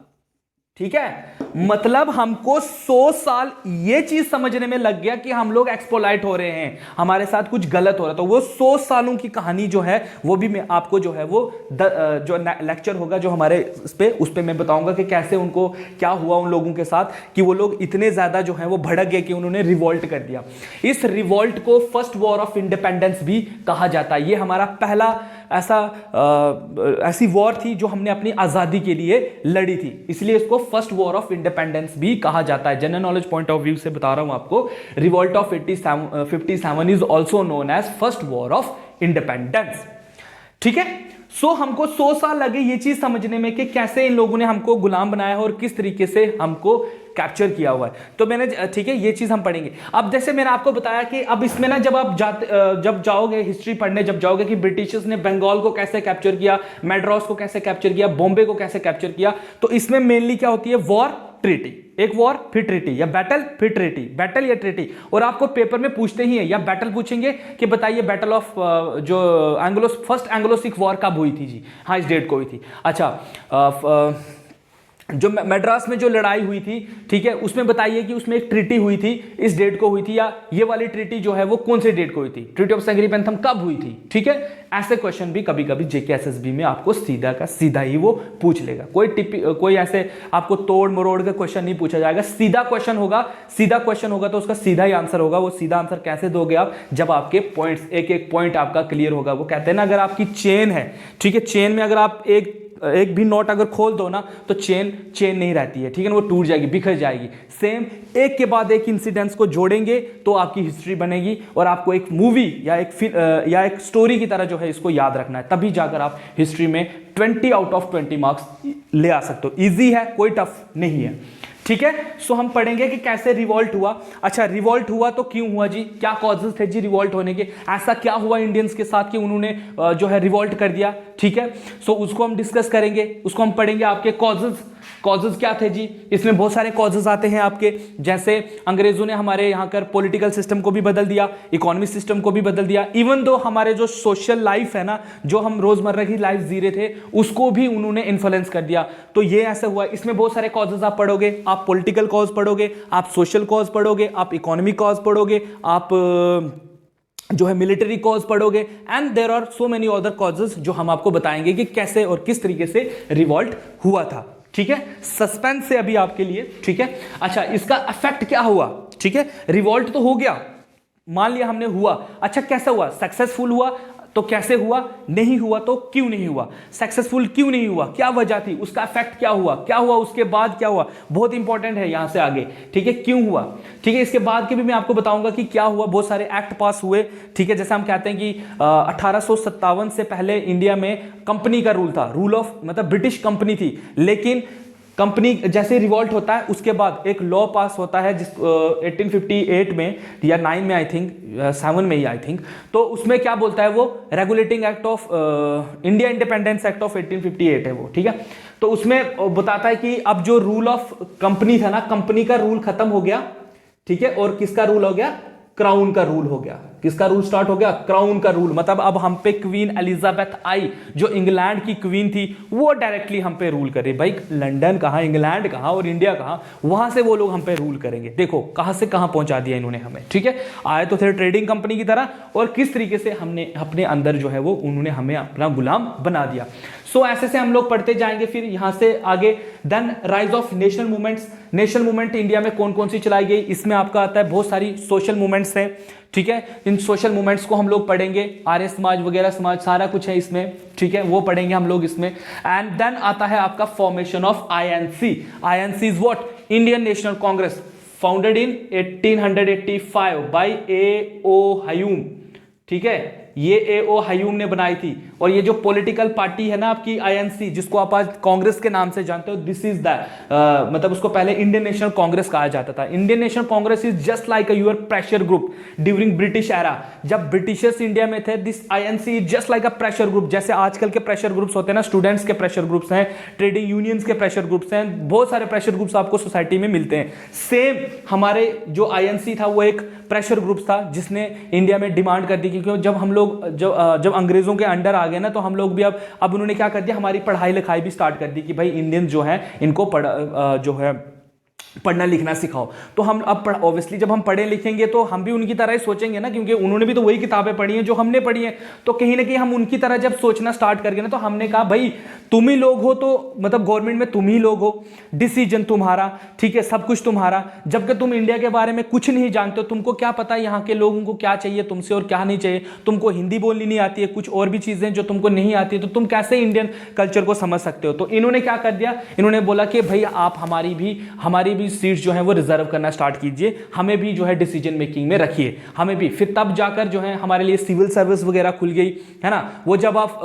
ठीक है, मतलब हमको 100 साल ये चीज समझने में लग गया कि हम लोग एक्सप्लॉइट हो रहे हैं, हमारे साथ कुछ गलत हो रहा है। तो वो 100 सालों की कहानी जो है वो भी मैं आपको जो है वो जो लेक्चर होगा जो हमारे उस पे मैं बताऊंगा कि कैसे उनको क्या हुआ उन लोगों के साथ, कि वो लोग इतने ज्यादा जो है वो भड़क गए कि उन्होंने रिवॉल्ट कर दिया। इस रिवॉल्ट को फर्स्ट वॉर ऑफ इंडिपेंडेंस भी कहा जाता है। ये हमारा पहला ऐसी वॉर थी जो हमने अपनी आजादी के लिए लड़ी थी, इसलिए इसको फर्स्ट वॉर ऑफ इंडिपेंडेंस भी कहा जाता है। General knowledge point of view से बता रहा हूं आपको। Revolt of 57 is also known as first war of independence. ठीक है। सो हमको 100 साल लगे ये चीज समझने में कि कैसे इन लोगों ने हमको गुलाम बनाया है और किस तरीके से हमको कैप्चर किया हुआ है। तो मैंने, ठीक है, ये चीज हम पढ़ेंगे। अब जैसे मैंने आपको बताया कि अब इसमें ना जब आप जब जाओगे हिस्ट्री पढ़ने, जब जाओगे कि ब्रिटिशर्स ने बंगाल को कैसे कैप्चर किया, मैड्रास को कैसे कैप्चर किया, बॉम्बे को कैसे कैप्चर किया, तो इसमें मेनली क्या होती है, वॉर, ट्रीटी, एक वॉर फिर ट्रीटी, या बैटल फिर ट्रीटी, बैटल या ट्रीटी। और आपको पेपर में पूछते ही है, या बैटल पूछेंगे कि बताइए बैटल ऑफ जो फर्स्ट एंग्लो सिख वॉर कब हुई थी जी, हाँ इस डेट को हुई थी। अच्छा, जो मैड्रास में जो लड़ाई हुई थी, ठीक है, उसमें बताइए कि उसमें एक ट्रीटी हुई थी, इस डेट को हुई थी, या ये वाली ट्रीटी जो है वो कौन से डेट को हुई थी, ट्रीटी ऑफ सेंगरीपेंथम कब हुई थी, ठीक है। ऐसे क्वेश्चन भी कभी कभी जेके एसएसबी में आपको सीधा का सीधा ही वो पूछ लेगा। कोई ऐसे आपको तोड़ मरोड़ का क्वेश्चन नहीं पूछा जाएगा, सीधा क्वेश्चन होगा, सीधा क्वेश्चन होगा तो उसका सीधा ही आंसर होगा। वो सीधा आंसर कैसे दोगे आप, जब आपके पॉइंट्स, एक एक पॉइंट आपका क्लियर होगा। वो कहते हैं ना, अगर आपकी चेन है, ठीक है, चेन में अगर आप एक भी नोट अगर खोल दो ना तो चेन नहीं रहती है, ठीक है ना, वो टूट जाएगी, बिखर जाएगी। सेम एक के बाद एक इंसिडेंट्स को जोड़ेंगे तो आपकी हिस्ट्री बनेगी, और आपको एक मूवी या एक स्टोरी की तरह जो है इसको याद रखना है, तभी जाकर आप हिस्ट्री में 20 आउट ऑफ 20 मार्क्स ले आ सकते हो। इजी है, कोई टफ नहीं है, ठीक है। सो हम पढ़ेंगे कि कैसे रिवॉल्ट हुआ। अच्छा, रिवॉल्ट हुआ तो क्यों हुआ जी, क्या कॉजेस थे जी रिवॉल्ट होने के, ऐसा क्या हुआ इंडियंस के साथ कि उन्होंने जो है रिवॉल्ट कर दिया, ठीक है। सो उसको हम डिस्कस करेंगे, उसको हम पढ़ेंगे। आपके कॉजेज क्या थे जी, इसमें बहुत सारे कॉजेज आते हैं आपके, जैसे अंग्रेजों ने हमारे यहाँ कर पॉलिटिकल सिस्टम को भी बदल दिया, इकोनॉमिक सिस्टम को भी बदल दिया, इवन दो हमारे जो सोशल लाइफ है ना, जो हम रोजमर्रा की लाइफ जी रहे थे, उसको भी उन्होंने इन्फ्लुएंस कर दिया। तो ये ऐसा हुआ। इसमें बहुत सारे कॉजेज आप पढ़ोगे, आप पॉलिटिकल कॉज पढ़ोगे, आप सोशल कॉज पढ़ोगे, आप इकोनॉमिक कॉज पढ़ोगे, आप जो है मिलिट्री कॉज पढ़ोगे, and there are so many other causes जो हम आपको बताएंगे कि कैसे और किस तरीके से रिवॉल्ट हुआ था, ठीक है। सस्पेंस से अभी आपके लिए, ठीक है। अच्छा, इसका इफेक्ट क्या हुआ, ठीक है। रिवॉल्ट तो हो गया, मान लिया हमने हुआ, अच्छा कैसा हुआ, सक्सेसफुल हुआ तो कैसे हुआ, नहीं हुआ तो क्यों नहीं हुआ, सक्सेसफुल क्यों नहीं हुआ, क्या वजह थी, उसका इफेक्ट क्या हुआ उसके बाद क्या हुआ, बहुत इंपॉर्टेंट है यहां से आगे, ठीक है, क्यों हुआ, ठीक है। इसके बाद के भी मैं आपको बताऊंगा कि क्या हुआ, बहुत सारे एक्ट पास हुए, ठीक है। जैसे हम कहते हैं कि 1857 से पहले इंडिया में कंपनी का रूल था, रूल ऑफ मतलब ब्रिटिश कंपनी थी, लेकिन कंपनी जैसे रिवॉल्ट होता है उसके बाद एक लॉ पास होता है जिस 1858 में या 9 में, आई थिंक 7 में ही आई थिंक, तो उसमें क्या बोलता है वो, regulating act of India independence act of 1858 है वो, ठीक है। तो उसमें बताता है कि अब जो रूल ऑफ कंपनी था ना, कंपनी का रूल खत्म हो गया, ठीक है, और किसका रूल हो गया, क्राउन का रूल हो गया। किसका रूल स्टार्ट हो गया, क्राउन का रूल। मतलब अब हम पे क्वीन एलिजाबेथ आई, जो इंग्लैंड की क्वीन थी, वो डायरेक्टली हम पे रूल करे। भाई लंदन कहाँ, इंग्लैंड कहाँ और इंडिया कहाँ, वहां से वो लोग हम पे रूल करेंगे। देखो कहां से कहां पहुंचा दिया इन्होंने हमें, ठीक है। आए तो थे ट्रेडिंग कंपनी की तरह, और किस तरीके से हमने अपने अंदर जो है वो उन्होंने हमें अपना गुलाम बना दिया। सो ऐसे से हम लोग पढ़ते जाएंगे। फिर यहां से आगे then rise of national movements. National movement India में कौन कौन सी चलाई गई, इसमें आपका आता है बहुत सारी सोशल मूवमेंट्स हैं, ठीक है। इन सोशल मूवमेंट्स को हम लोग पढ़ेंगे, आर्य समाज वगैरह समाज सारा कुछ है इसमें, ठीक है, वो पढ़ेंगे हम लोग इसमें। एंड देन आता है आपका formation of INC. INC is what, Indian National Congress, founded in 1885 by A O. Hume, ठीक है, ये ए.ओ. ह्यूम ने बनाई थी। और ये जो पॉलिटिकल पार्टी है ना आपकी आईएनसी, जिसको आप आज कांग्रेस के नाम से जानते हो, दिस इज द मतलब उसको पहले इंडियन नेशनल कांग्रेस कहा जाता था। Indian National Congress is just like a your pressure group during British era. जब ब्रिटिशर्स इंडिया में थे, this INC is just like a pressure group. जैसे आजकल के प्रेशर ग्रुप्स होते हैं ना, स्टूडेंट्स के प्रेशर ग्रुप्स हैं, ट्रेडिंग यूनियंस के प्रेशर ग्रुप्स हैं, बहुत सारे प्रेशर ग्रुप्स आपको सोसाइटी में मिलते हैं। सेम हमारे जो आईएनसी था वो एक प्रेशर ग्रुप था, जिसने इंडिया में डिमांड कर दी, क्योंकि जब हम लोग जब अंग्रेजों के अंडर आ गए ना, तो हम लोग भी अब उन्होंने क्या कर दिया, हमारी पढ़ाई लिखाई भी स्टार्ट कर दी कि भाई इंडियन जो है इनको जो है पढ़ना लिखना सिखाओ। तो हम अब ऑब्वियसली जब हम पढ़े लिखेंगे तो हम भी उनकी तरह ही सोचेंगे ना, क्योंकि उन्होंने भी तो वही किताबें पढ़ी हैं जो हमने पढ़ी हैं। तो कहीं ना कहीं हम उनकी तरह जब सोचना स्टार्ट करके ना, तो हमने कहा भाई तुम ही लोग हो, तो मतलब गवर्नमेंट में तुम ही लोग हो, डिसीजन तुम्हारा, ठीक है, सब कुछ तुम्हारा। जबकि तुम इंडिया के बारे में कुछ नहीं जानते हो, तुमको क्या पता है यहाँ के लोगों को क्या चाहिए तुमसे और क्या नहीं चाहिए। तुमको हिंदी बोलनी नहीं आती है, कुछ और भी चीजें जो तुमको नहीं आती है, तो तुम कैसे इंडियन कल्चर को समझ सकते हो। तो इन्होंने क्या कर दिया, इन्होंने बोला कि भाई आप हमारी भी भी सीट्स जो है वो रिजर्व करना स्टार्ट कीजिए, हमें भी जो है डिसीजन मेकिंग में रखिए, हमें भी। फिर तब जाकर जो है हमारे लिए सिविल सर्विस वगैरह खुल गई, है ना। वो जब आप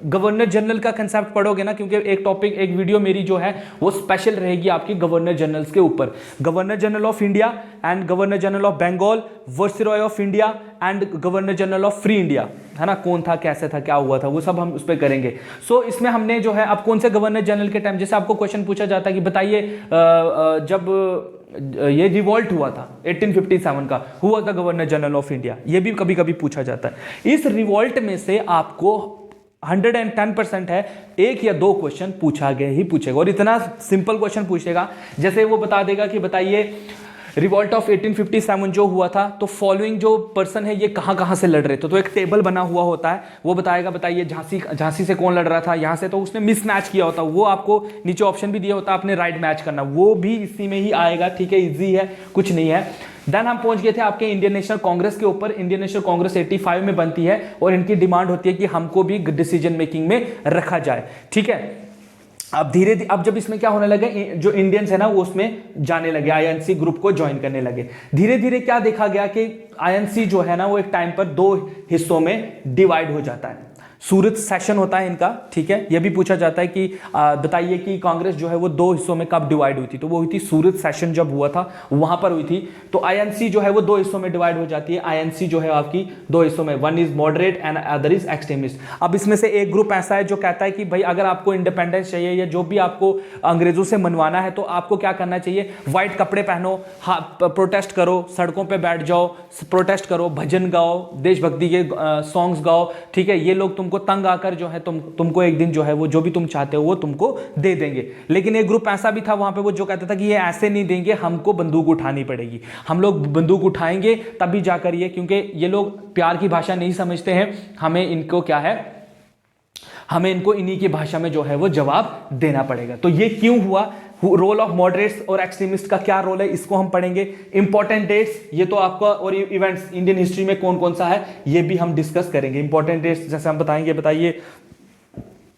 गवर्नर जनरल का कंसेप्ट पढ़ोगे ना, क्योंकि एक टॉपिक, एक वीडियो मेरी जो है वो स्पेशल रहेगी आपकी गवर्नर जनरल्स के ऊपर, governor general of India and governor general of Bengal, viceroy of India and governor general of free India, है ना। कौन था, कैसे था, क्या हुआ था, वो सब हम उस पर करेंगे। सो इसमें हमने जो है अब कौन से गवर्नर जनरल के टाइम, जैसे आपको क्वेश्चन पूछा जाता है कि बताइए जब ये रिवॉल्ट हुआ था 1857 का, हुआ था गवर्नर जनरल ऑफ इंडिया, ये भी कभी कभी पूछा जाता है। इस रिवॉल्ट में से आपको 110% है, एक या दो क्वेश्चन पूछा गया ही पूछेगा, और इतना सिंपल क्वेश्चन पूछेगा जैसे वो बता देगा कि बताइए रिवॉल्ट ऑफ 1857 जो हुआ था, तो फॉलोइंग जो पर्सन है ये कहाँ कहाँ से लड़ रहे थे, तो एक टेबल बना हुआ होता है, वो बताएगा बताइए झांसी से कौन लड़ रहा था, यहाँ से, तो उसने मिस मैच किया होता, वो आपको नीचे ऑप्शन भी दिया होता, आपने राइट मैच करना, वो भी इसी में ही आएगा, ठीक है, इजी है, कुछ नहीं है। देन हम पहुंच गए थे आपके इंडियन नेशनल कांग्रेस के ऊपर। इंडियन नेशनल कांग्रेस 85 में बनती है और इनकी डिमांड होती है कि हमको भी डिसीजन मेकिंग में रखा जाए, ठीक है। अब धीरे धीरे, अब जब इसमें क्या होने लगे, जो इंडियंस है ना वो उसमें जाने लगे, आईएनसी ग्रुप को ज्वाइन करने लगे। धीरे धीरे क्या देखा गया कि आईएनसी जो है ना वो एक टाइम पर दो हिस्सों में डिवाइड हो जाता है। सूरत सेशन होता है इनका, ठीक है। यह भी पूछा जाता है कि बताइए कि कांग्रेस जो है वो दो हिस्सों में कब डिवाइड हुई थी, तो वो हुई थी सूरत सेशन जब हुआ था वहां पर हुई थी। तो आईएनसी जो है वो दो हिस्सों में डिवाइड हो जाती है। आईएनसी जो है आपकी दो हिस्सों में, one is moderate and other is extremist. अब इसमें से एक ग्रुप ऐसा है जो कहता है कि भाई अगर आपको इंडिपेंडेंस चाहिए या जो भी आपको अंग्रेजों से मनवाना है तो आपको क्या करना चाहिए, व्हाइट कपड़े पहनो, प्रोटेस्ट करो, सड़कों पर बैठ जाओ, प्रोटेस्ट करो, भजन गाओ, देशभक्ति के सॉन्ग्स गाओ, ठीक है। ये लोग तुमको तंग आकर जो है तुमको एक दिन जो है वो जो भी तुम चाहते हो वो तुमको दे देंगे। लेकिन एक ग्रुप ऐसा भी था वहां पे वो जो कहता था कि ये ऐसे नहीं देंगे, हमको बंदूक उठानी पड़ेगी, हम लोग बंदूक उठाएंगे तभी जाकर ये, क्योंकि ये लोग प्यार की भाषा नहीं समझते हैं, हमें इनको क्या है, हमें इनको इन्हीं की भाषा में जो है वो जवाब देना पड़ेगा। तो ये क्यों हुआ, रोल ऑफ मॉडरेट्स और एक्सट्रीमिस्ट का क्या रोल है, इसको हम पढ़ेंगे। इंपॉर्टेंट डेट्स, ये तो आपका, और इवेंट्स इंडियन हिस्ट्री में कौन कौन सा है ये भी हम डिस्कस करेंगे। इंपॉर्टेंट डेट्स जैसे हम बताएंगे, बताइए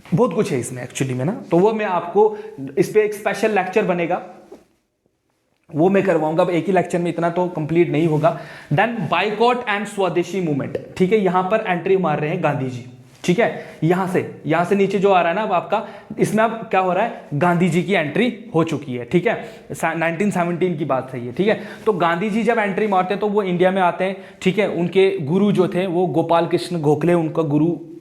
बहुत कुछ है इसमें एक्चुअली में ना, तो वो मैं आपको, इस पे एक स्पेशल लेक्चर बनेगा, वो मैं करवाऊंगा। अब एक ही लेक्चर में इतना तो कंप्लीट नहीं होगा। देन बाइकॉट एंड स्वदेशी मूवमेंट, ठीक है। यहां पर एंट्री मार रहे हैं गांधी जी, ठीक है। यहां से नीचे जो आ रहा है ना अब आपका, इसमें अब क्या हो रहा है, गांधी जी की एंट्री हो चुकी है, ठीक है। 1917 की बात है ये, ठीक है। तो गांधी जी जब एंट्री मारते हैं तो वो इंडिया में आते हैं, ठीक है। उनके गुरु जो थे वो गोपाल कृष्ण गोखले,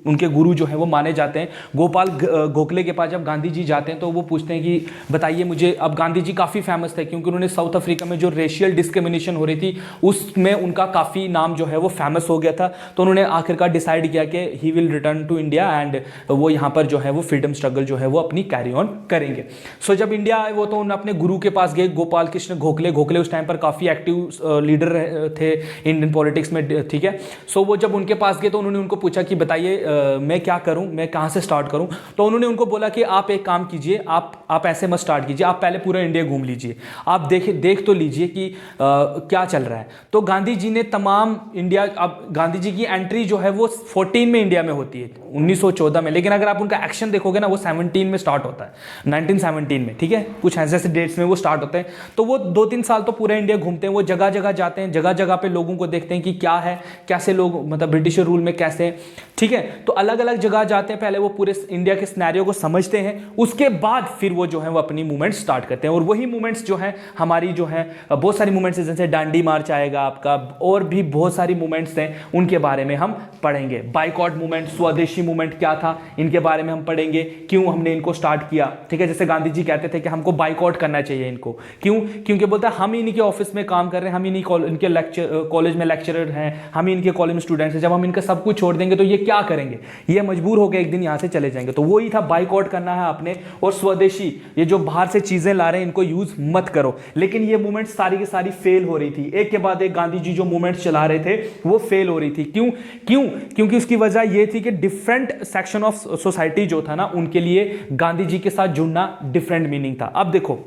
उनके गुरु जो है वो माने जाते हैं। गोपाल गोखले के पास जब गांधी जी जाते हैं तो वो पूछते हैं कि बताइए मुझे, अब गांधी जी काफ़ी फेमस थे क्योंकि उन्होंने साउथ अफ्रीका में जो रेशियल डिस्क्रिमिनेशन हो रही थी उसमें उनका काफ़ी नाम जो है वो फेमस हो गया था। तो उन्होंने आखिरकार डिसाइड किया कि he will return to India एंड वो यहाँ पर जो है वो फ्रीडम स्ट्रगल जो है वो अपनी कैरी ऑन करेंगे। सो जब इंडिया आए वो तो उन्होंने अपने गुरु के पास गए, गोपाल कृष्ण गोखले उस टाइम पर काफ़ी एक्टिव लीडर थे इंडियन पॉलिटिक्स में, ठीक है। सो वो जब उनके पास गए तो उन्होंने उनको पूछा कि बताइए मैं क्या करूं, मैं कहां से स्टार्ट करूं। तो उन्होंने उनको बोला कि आप एक काम कीजिए, आप ऐसे मत स्टार्ट कीजिए, आप पहले पूरा इंडिया घूम लीजिए, आप देख तो लीजिए कि क्या चल रहा है। तो गांधी जी ने तमाम इंडिया, अब गांधी जी की एंट्री जो है वो 14 में इंडिया में होती है, 1914 में, लेकिन अगर आप उनका एक्शन देखोगे ना वो 17 में स्टार्ट होता है, 1917 में, ठीक है। कुछ ऐसे ऐसे डेट्स में वो स्टार्ट होते हैं। तो वो 2-3 साल तो पूरा इंडिया घूमते हैं, वो जगह जगह जाते हैं, जगह जगह पे लोगों को देखते हैं कि क्या है, कैसे लोग, मतलब ब्रिटिश रूल में कैसे, ठीक है। तो अलग अलग जगह जाते हैं, पहले वो पूरे इंडिया के सिनेरियो को समझते हैं, उसके बाद फिर वो जो है वो अपनी मूवमेंट स्टार्ट करते हैं। और वही मूवमेंट्स जो है हमारी जो है बहुत सारी मूवमेंट्स, जैसे डांडी मार्च आएगा आपका, और भी बहुत सारी मूवमेंट्स हैं, उनके बारे में हम पढ़ेंगे। बाइकॉट मूवमेंट, स्वदेशी मूवमेंट क्या था, इनके बारे में हम पढ़ेंगे, क्यों हमने इनको स्टार्ट किया, ठीक है। जैसे गांधी जी कहते थे कि हमको बाइकॉट करना चाहिए इनको, क्यों, क्योंकि बोलता है हम इनके ऑफिस में काम कर रहे हैं, हम इनके कॉलेज में लेक्चरर हैं, हम इनके कॉलेज में स्टूडेंट्स हैं, जब हम इनका सब कुछ छोड़ देंगे तो ये क्या करेंगे, ये मजबूर हो गए एक दिन यहाँ से चले जाएंगे। तो वो ही था, बाइकआउट करना है आपने। और स्वदेशी, ये जो बाहर से चीजें ला रहे हैं इनको यूज मत करो। लेकिन ये मूवमेंट सारी की सारी फेल हो रही थी, एक के बाद एक गांधी जी जो मूवमेंट चला रहे थे वो फेल हो रही थी। क्योंकि उसकी वजह ये थी कि डिफरेंट सेक्शन ऑफ सोसाइटी जो था ना, उनके लिए गांधी जी के साथ जुड़ना डिफरेंट मीनिंग था। अब देखो,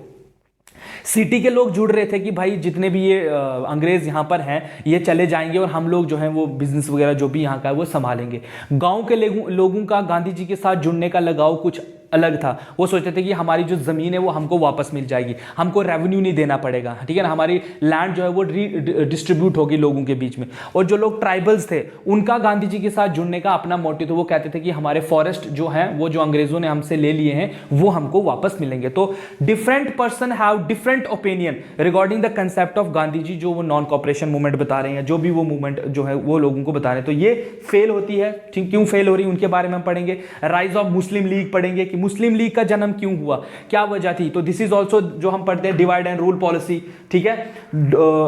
सिटी के लोग जुड़ रहे थे कि भाई जितने भी ये अंग्रेज यहाँ पर हैं ये चले जाएंगे और हम लोग जो हैं वो बिजनेस वगैरह जो भी यहाँ का है वो संभालेंगे। गांव के लोगों का गांधी जी के साथ जुड़ने का लगाव कुछ अलग था। वो सोचते थे कि हमारी जो ज़मीन है वो हमको वापस मिल जाएगी, हमको रेवेन्यू नहीं देना पड़ेगा, ठीक है ना, हमारी लैंड जो है वो डिस्ट्रीब्यूट होगी लोगों के बीच में। और जो लोग ट्राइबल्स थे उनका गांधी जी के साथ जुड़ने का अपना मोटिव, तो वो कहते थे कि हमारे फॉरेस्ट जो है वो जो अंग्रेजों ने हमसे ले लिए हैं वो हमको वापस मिलेंगे। तो different person have different opinion regarding the concept of Gandhi ji, जो वो नॉन कॉपरेशन मूवमेंट बता रहे हैं, जो भी वो मूवमेंट जो है वो लोगों को बता रहे हैं। तो ये फेल होती है, ठीक, क्यों फेल हो रही है उनके बारे में हम पढ़ेंगे। राइज ऑफ मुस्लिम लीग पढ़ेंगे कि मुस्लिम लीग का जन्म क्यों हुआ, क्या वजह थी। तो दिस इज ऑल्सो जो हम पढ़ते हैं डिवाइड एंड रूल पॉलिसी, ठीक है।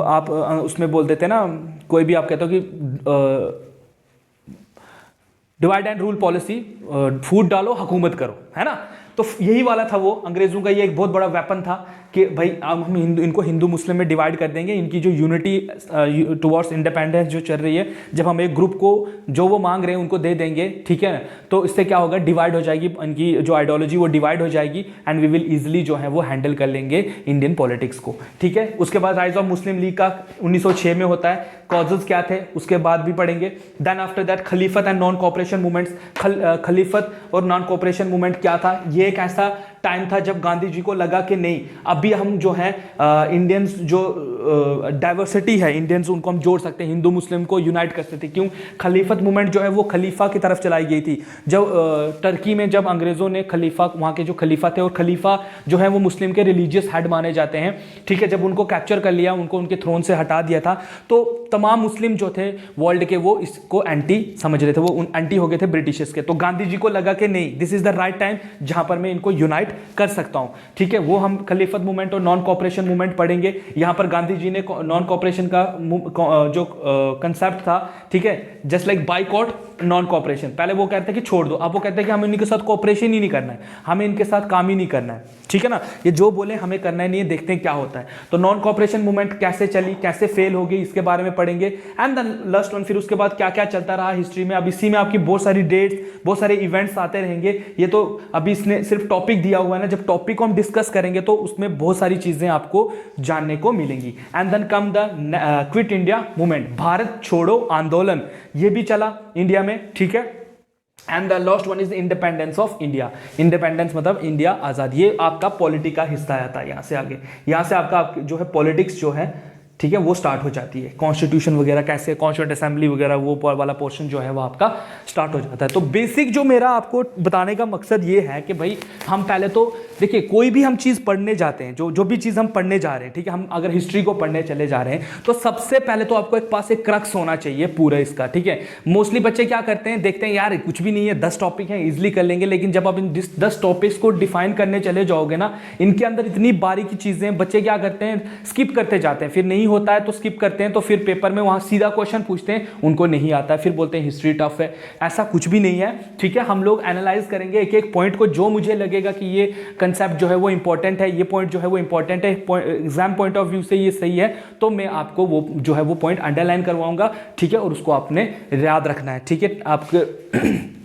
आप उसमें बोल देते हैं ना, कोई भी आप कहते हो कि डिवाइड एंड रूल पॉलिसी, फूट डालो हुकूमत करो, है ना। तो यही वाला था वो अंग्रेजों का, ये एक बहुत बड़ा वेपन था कि भाई अब हम इनको हिंदू मुस्लिम में डिवाइड कर देंगे, इनकी जो यूनिटी टुवर्ड्स इंडिपेंडेंस जो चल रही है, जब हम एक ग्रुप को जो वो मांग रहे हैं उनको दे देंगे, ठीक है, तो इससे क्या होगा, डिवाइड हो जाएगी इनकी जो आइडियोलॉजी, वो डिवाइड हो जाएगी एंड वी विल इजीली जो है वो हैंडल कर लेंगे इंडियन पॉलिटिक्स को, ठीक है। उसके बाद राइज ऑफ मुस्लिम लीग का 1906 में होता है, कॉजेज क्या थे उसके बाद भी पढ़ेंगे। Then after that Khilafat and non cooperation movements, Khilafat और नॉन कोऑपरेशन मूवमेंट क्या था, ये एक ऐसा टाइम था जब गांधी जी को लगा कि नहीं, अभी हम जो है इंडियंस जो डाइवर्सिटी है इंडियंस, उनको हम जोड़ सकते हैं, हिंदू मुस्लिम को यूनाइट कर सकते हैं। क्यों, खलीफत मूवमेंट जो है वो खलीफा की तरफ चलाई गई थी। जब टर्की में जब अंग्रेजों ने खलीफा, वहाँ के जो खलीफा थे, और खलीफा जो है वो मुस्लिम के रिलीजियस हेड माने जाते हैं, ठीक है, जब उनको कैप्चर कर लिया, उनको उनके थ्रोन से हटा दिया था, तो तमाम मुस्लिम जो थे वर्ल्ड के वो इसको एंटी समझ रहे थे, वो एंटी हो गए थे ब्रिटिशर्स के। तो गांधी जी को लगा कि नहीं, this is the right time जहां पर मैं इनको यूनाइट कर सकता हूं, ठीक है। वो हम खलीफत मूवमेंट और नॉन कॉपरेशन मूवमेंट पढ़ेंगे। यहां पर गांधी जी ने नॉन कॉपरेशन का जो कंसेप्ट था, ठीक है, just like boycott non cooperation, पहले वो कहते हैं कि छोड़ दो, अब वो कहते हैं कि हमें इनके साथ कॉपरेशन ही नहीं करना है, हमें इनके साथ काम ही नहीं करना है, ठीक है ना, ये जो बोले हमें करना ही नहीं है, देखते हैं क्या होता है। तो नॉन कॉपरेशन मूवमेंट कैसे चली, कैसे फेल हो गई, इसके बारे में पढ़ेंगे। एंड देन लास्ट वन, फिर उसके बाद क्या क्या चलता रहा हिस्ट्री में। अब इसी में आपकी बहुत सारी डेट्स, बहुत सारे इवेंट्स आते रहेंगे। ये तो अभी इसने सिर्फ टॉपिक दिया हुआ है ना, जब टॉपिक को हम डिस्कस करेंगे तो उसमें बहुत सारी चीजें आपको जानने को मिलेंगी। And then come the quit India movement, Bharat छोड़ो आंदोलन, ये भी चला इंडिया में, ठीक है। And the last one is the independence of India, independence मतलब इंडिया आजाद, ये आपका पॉलिटी का हिस्सा आता है। यहाँ से आगे, यहाँ से आपका जो है पॉलिटिक्स जो है, ठीक है, वो स्टार्ट हो जाती है। कॉन्स्टिट्यूशन वगैरह कैसे, कॉन्स्टिट्यूंट असेंबली वगैरह, वो वाला पोर्शन जो है वो आपका स्टार्ट हो जाता है। तो बेसिक जो मेरा आपको बताने का मकसद ये है कि भाई हम पहले तो देखिए, कोई भी हम चीज़ पढ़ने जाते हैं, जो भी चीज़ हम पढ़ने जा रहे हैं, ठीक है, हम अगर हिस्ट्री को पढ़ने चले जा रहे हैं तो सबसे पहले तो आपको एक पास एक क्रक्स होना चाहिए पूरा इसका, ठीक है। मोस्टली बच्चे क्या करते हैं, देखते हैं यार कुछ भी नहीं है, 10 टॉपिक हैं, इजिली कर लेंगे, लेकिन जब आप इन 10 टॉपिक्स को डिफाइन करने चले जाओगे ना, इनके अंदर इतनी बारीकी चीज़ें, बच्चे क्या करते हैं, स्किप करते जाते हैं, फिर नहीं होता है तो स्किप करते हैं, तो फिर पेपर में वहाँ सीधा क्वेश्चन पूछते हैं, उनको नहीं आता है, फिर बोलते हैं हिस्ट्री टफ है। ऐसा कुछ भी नहीं है, ठीक है। हम लोग एनालाइज करेंगे एक एक पॉइंट को, जो मुझे लगेगा कि ये कंसेप्ट जो है वो इंपॉर्टेंट है, ये पॉइंट जो है वो इंपॉर्टेंट है, एग्जाम पॉइंट ऑफ व्यू से ये सही है, तो मैं आपको वो जो है वो पॉइंट अंडरलाइन करवाऊंगा, ठीक है, और उसको आपने याद रखना है, ठीक है। आपके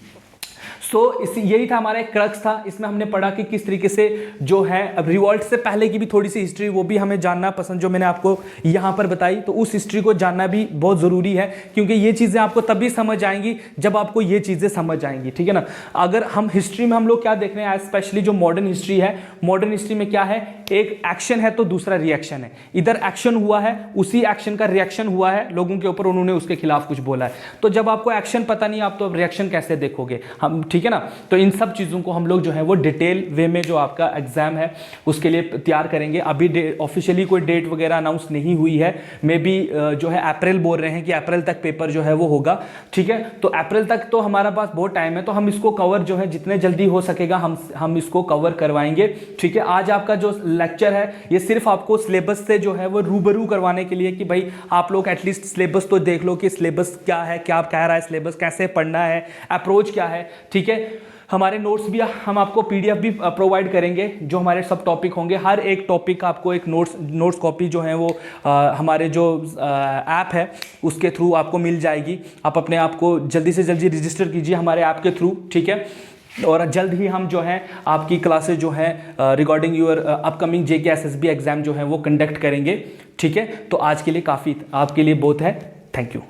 यही था हमारा एक क्रक्स था। इसमें हमने पढ़ा कि किस तरीके से जो है, अब रिवॉल्ट से पहले की भी थोड़ी सी हिस्ट्री, वो भी हमें जानना पसंद, जो मैंने आपको यहाँ पर बताई, तो उस हिस्ट्री को जानना भी बहुत ज़रूरी है, क्योंकि ये चीज़ें आपको तभी समझ आएंगी जब आपको ये चीज़ें समझ आएंगी, ठीक है ना। अगर हम हिस्ट्री में हम लोग क्या देख रहे हैं, स्पेशली जो मॉडर्न हिस्ट्री है, मॉडर्न हिस्ट्री में क्या है, एक एक्शन है तो दूसरा रिएक्शन है। इधर एक्शन हुआ है, उसी एक्शन का रिएक्शन हुआ है लोगों के ऊपर, उन्होंने उसके खिलाफ कुछ बोला है। तो जब आपको एक्शन पता नहीं, आप तो रिएक्शन कैसे देखोगे हम, ठीक है ना। तो इन सब चीज़ों को हम लोग जो है वो डिटेल वे में जो आपका एग्जाम है उसके लिए तैयार करेंगे। अभी ऑफिशियली कोई डेट वगैरह अनाउंस नहीं हुई है, मे बी जो है अप्रैल बोल रहे हैं कि अप्रैल तक पेपर जो है वो होगा, ठीक है। तो अप्रैल तक तो हमारा पास बहुत टाइम है, तो हम इसको कवर जो है जितने जल्दी हो सकेगा हम इसको कवर करवाएंगे, ठीक है। आज आपका जो लेक्चर है ये सिर्फ आपको सिलेबस से जो है वो रूबरू करवाने के लिए, कि भाई आप लोग एटलीस्ट सिलेबस तो देख लो कि सिलेबस क्या है, क्या कह रहा है सिलेबस, कैसे पढ़ना है, अप्रोच क्या है, ठीक है। हमारे नोट्स भी हम आपको पीडीएफ भी प्रोवाइड करेंगे, जो हमारे सब टॉपिक होंगे, हर एक टॉपिक का आपको एक नोट्स कॉपी जो है वो हमारे जो ऐप है उसके थ्रू आपको मिल जाएगी। आप अपने आप को जल्दी से जल्दी रजिस्टर कीजिए हमारे ऐप के थ्रू, ठीक है। और जल्द ही हम जो है आपकी क्लासेस जो है regarding your upcoming JK SSB exam जो है वो कंडक्ट करेंगे, ठीक है। तो आज के लिए काफ़ी आपके लिए बहुत है, थैंक यू।